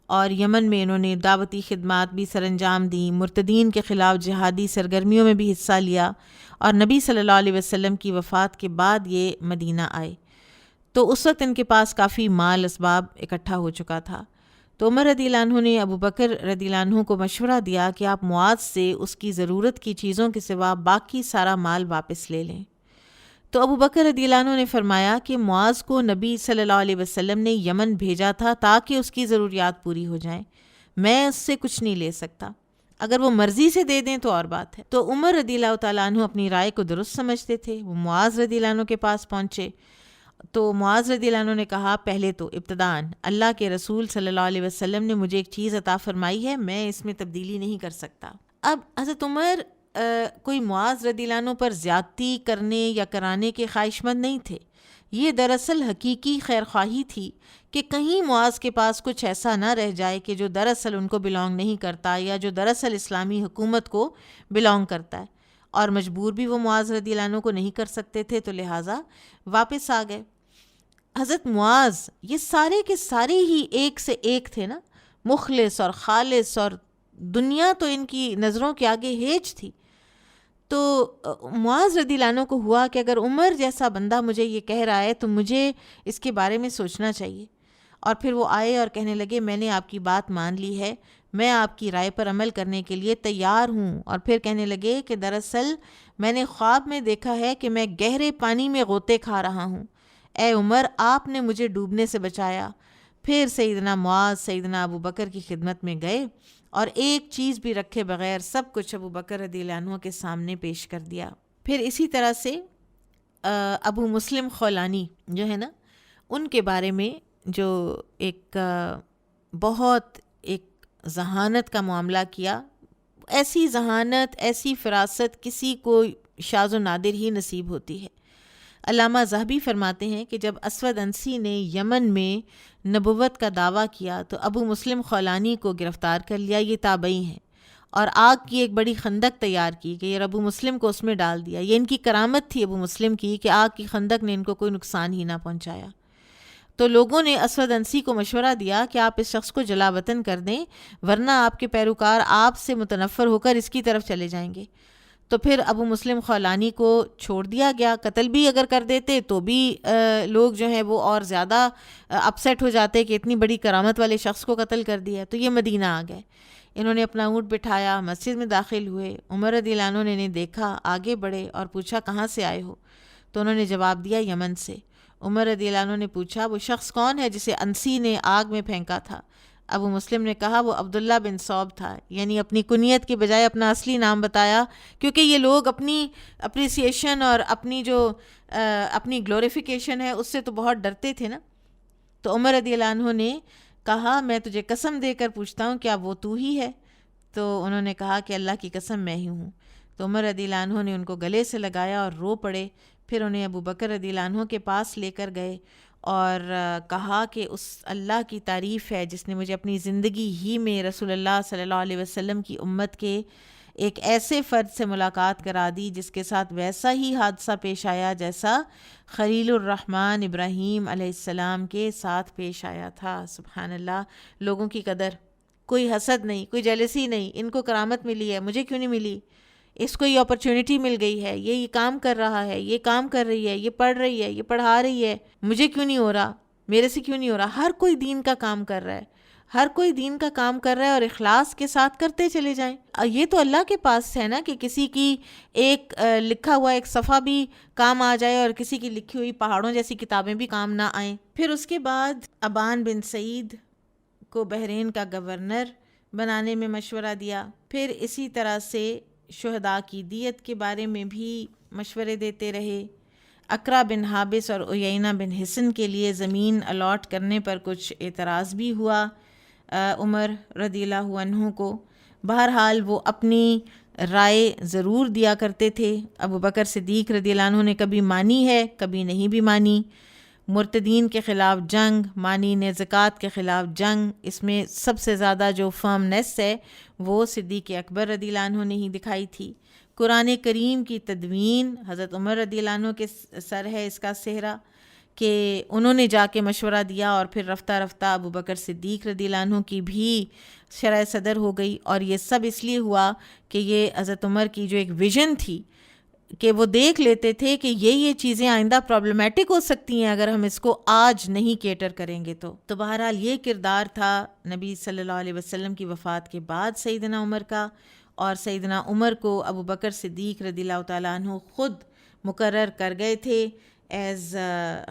اور یمن میں انہوں نے دعوتی خدمات بھی سر انجام دیں, مرتدین کے خلاف جہادی سرگرمیوں میں بھی حصہ لیا, اور نبی صلی اللہ علیہ وسلم کی وفات کے بعد یہ مدینہ آئے. تو اس وقت ان کے پاس کافی مال اسباب اکٹھا ہو چکا تھا. تو عمر رضی اللہ عنہ نے ابو بکر رضی اللہ عنہ کو مشورہ دیا کہ آپ معاذ سے اس کی ضرورت کی چیزوں کے سوا باقی سارا مال واپس لے لیں. تو ابو بکر رضی اللہ عنہ نے فرمایا کہ معاذ کو نبی صلی اللہ علیہ وسلم نے یمن بھیجا تھا تاکہ اس کی ضروریات پوری ہو جائیں. میں اس سے کچھ نہیں لے سکتا، اگر وہ مرضی سے دے دیں تو اور بات ہے۔ تو عمر رضی اللہ تعالیٰ عنہ اپنی رائے کو درست سمجھتے تھے، وہ معاذ رضی اللہ عنہ کے پاس پہنچے تو معاذ رضی اللہ عنہ نے کہا پہلے تو ابتداً اللہ کے رسول صلی اللہ علیہ وسلم نے مجھے ایک چیز عطا فرمائی ہے، میں اس میں تبدیلی نہیں کر سکتا۔ اب حضرت عمر کوئی معاذ رضی اللہ عنہ پر زیادتی کرنے یا کرانے کے خواہش مند نہیں تھے، یہ دراصل حقیقی خیرخواہی تھی کہ کہیں معاذ کے پاس کچھ ایسا نہ رہ جائے کہ جو دراصل ان کو بلانگ نہیں کرتا یا جو دراصل اسلامی حکومت کو بلانگ کرتا ہے، اور مجبور بھی وہ معاذ رضی اللہ عنہ کو نہیں کر سکتے تھے، تو لہٰذا واپس آ گئے۔ حضرت معاذ یہ سارے کے سارے ہی ایک سے ایک تھے نا، مخلص اور خالص، اور دنیا تو ان کی نظروں کے آگے ہیج تھی۔ تو معاذ رضی اللہ عنہ کو ہوا کہ اگر عمر جیسا بندہ مجھے یہ کہہ رہا ہے تو مجھے اس کے بارے میں سوچنا چاہیے، اور پھر وہ آئے اور کہنے لگے میں نے آپ کی بات مان لی ہے، میں آپ کی رائے پر عمل کرنے کے لیے تیار ہوں۔ اور پھر کہنے لگے کہ دراصل میں نے خواب میں دیکھا ہے کہ میں گہرے پانی میں غوطے کھا رہا ہوں، اے عمر آپ نے مجھے ڈوبنے سے بچایا۔ پھر سیدنا معاذ سیدنا ابو بکر کی خدمت میں گئے اور ایک چیز بھی رکھے بغیر سب کچھ ابو بکر رضی اللہ عنہ کے سامنے پیش کر دیا۔ پھر اسی طرح سے ابو مسلم خولانی جو ہے نا، ان کے بارے میں جو ایک بہت ایک ذہانت کا معاملہ کیا، ایسی ذہانت ایسی فراست کسی کو شاذ و نادر ہی نصیب ہوتی ہے۔ علامہ ذہبی فرماتے ہیں کہ جب اسود انسی نے یمن میں نبوت کا دعویٰ کیا تو ابو مسلم خولانی کو گرفتار کر لیا، یہ تابعی ہیں، اور آگ کی ایک بڑی خندق تیار کی گئی اور ابو مسلم کو اس میں ڈال دیا۔ یہ ان کی کرامت تھی ابو مسلم کی کہ آگ کی خندق نے ان کو کوئی نقصان ہی نہ پہنچایا۔ تو لوگوں نے اسود انسی کو مشورہ دیا کہ آپ اس شخص کو جلا وطن کر دیں، ورنہ آپ کے پیروکار آپ سے متنفر ہو کر اس کی طرف چلے جائیں گے۔ تو پھر ابو مسلم خولانی کو چھوڑ دیا گیا، قتل بھی اگر کر دیتے تو بھی لوگ جو ہیں وہ اور زیادہ اپسیٹ ہو جاتے کہ اتنی بڑی کرامت والے شخص کو قتل کر دیا۔ تو یہ مدینہ آ گئے، انہوں نے اپنا اونٹ بٹھایا، مسجد میں داخل ہوئے، عمر رضی اللہ عنہ نے انہیں دیکھا، آگے بڑھے اور پوچھا کہاں سے آئے ہو؟ تو انہوں نے جواب دیا یمن سے۔ عمر رضی اللہ عنہ نے پوچھا وہ شخص کون ہے جسے انسی نے آگ میں پھینکا تھا؟ ابو مسلم نے کہا وہ عبداللہ بن صوب تھا، یعنی اپنی کنیت کے بجائے اپنا اصلی نام بتایا، کیونکہ یہ لوگ اپنی اپریسیشن اور اپنی جو اپنی گلوریفیکیشن ہے اس سے تو بہت ڈرتے تھے نا۔ تو عمر رضی اللہ عنہ نے کہا میں تجھے قسم دے کر پوچھتا ہوں کیا وہ تو ہی ہے؟ تو انہوں نے کہا کہ اللہ کی قسم میں ہی ہوں۔ تو عمر رضی اللہ عنہ نے ان کو گلے سے لگایا اور رو پڑے، پھر انہیں ابو بکر رضی اللہ عنہ کے پاس لے کر گئے اور کہا کہ اس اللہ کی تعریف ہے جس نے مجھے اپنی زندگی ہی میں رسول اللہ صلی اللہ علیہ وسلم کی امت کے ایک ایسے فرد سے ملاقات کرا دی جس کے ساتھ ویسا ہی حادثہ پیش آیا جیسا خلیل الرحمن ابراہیم علیہ السلام کے ساتھ پیش آیا تھا۔ سبحان اللہ، لوگوں کی قدر، کوئی حسد نہیں، کوئی جیلسی نہیں، ان کو کرامت ملی ہے، مجھے کیوں نہیں ملی؟ اس کو یہ اپرچونٹی مل گئی ہے، یہ کام کر رہا ہے، یہ کام کر رہی ہے، یہ پڑھ رہی ہے، یہ پڑھا رہی ہے، مجھے کیوں نہیں ہو رہا؟ میرے سے کیوں نہیں ہو رہا؟ ہر کوئی دین کا کام کر رہا ہے، ہر کوئی دین کا کام کر رہا ہے، اور اخلاص کے ساتھ کرتے چلے جائیں۔ یہ تو اللہ کے پاس ہے نا کہ کسی کی ایک لکھا ہوا ایک صفحہ بھی کام آ جائے اور کسی کی لکھی ہوئی پہاڑوں جیسی کتابیں بھی کام نہ آئیں۔ پھر اس کے بعد ابان بن سعید کو بحرین کا گورنر بنانے میں مشورہ دیا۔ پھر اسی طرح سے شہداء کی دیت کے بارے میں بھی مشورے دیتے رہے۔ اقرا بن حابس اور عیینہ بن حصن کے لیے زمین الاٹ کرنے پر کچھ اعتراض بھی ہوا عمر رضی اللہ عنہ کو۔ بہرحال وہ اپنی رائے ضرور دیا کرتے تھے۔ ابو بکر صدیق رضی اللہ عنہ نے کبھی مانی ہے، کبھی نہیں بھی مانی۔ مرتدین کے خلاف جنگ، مانین زکوٰۃ کے خلاف جنگ، اس میں سب سے زیادہ جو فرمنس ہے وہ صدیق اکبر رضی اللہ عنہ نے ہی دکھائی تھی۔ قرآن کریم کی تدوین حضرت عمر رضی اللہ عنہ کے سر ہے اس کا صحرا، کہ انہوں نے جا کے مشورہ دیا اور پھر رفتہ رفتہ ابو بکر صدیق رضی اللہ عنہ کی بھی شرح صدر ہو گئی۔ اور یہ سب اس لیے ہوا کہ یہ حضرت عمر کی جو ایک ویژن تھی کہ وہ دیکھ لیتے تھے کہ یہ چیزیں آئندہ پرابلمیٹک ہو سکتی ہیں اگر ہم اس کو آج نہیں کیٹر کریں گے تو بہرحال یہ کردار تھا نبی صلی اللہ علیہ وسلم کی وفات کے بعد سیدنا عمر کا، اور سیدنا عمر کو ابو بکر صدیق رضی اللہ تعالیٰ عنہ خود مقرر کر گئے تھے ایز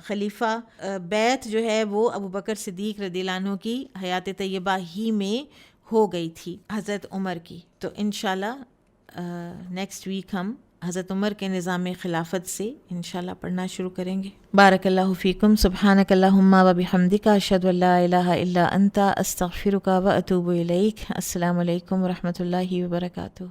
خلیفہ۔ بیعت جو ہے وہ ابو بکر صدیق رضی اللہ عنہ کی حیات طیبہ ہی میں ہو گئی تھی حضرت عمر کی. تو انشاءاللہ نیکسٹ ویک ہم حضرت عمر کے نظام خلافت سے انشاءاللہ پڑھنا شروع کریں گے. بارک اللہ فیکم. سبحانک اللہم و بحمدک، اشہد ان لا الہ الا انت، استغفرک و اتوب الیک. السلام علیکم و رحمۃ اللہ وبرکاتہ.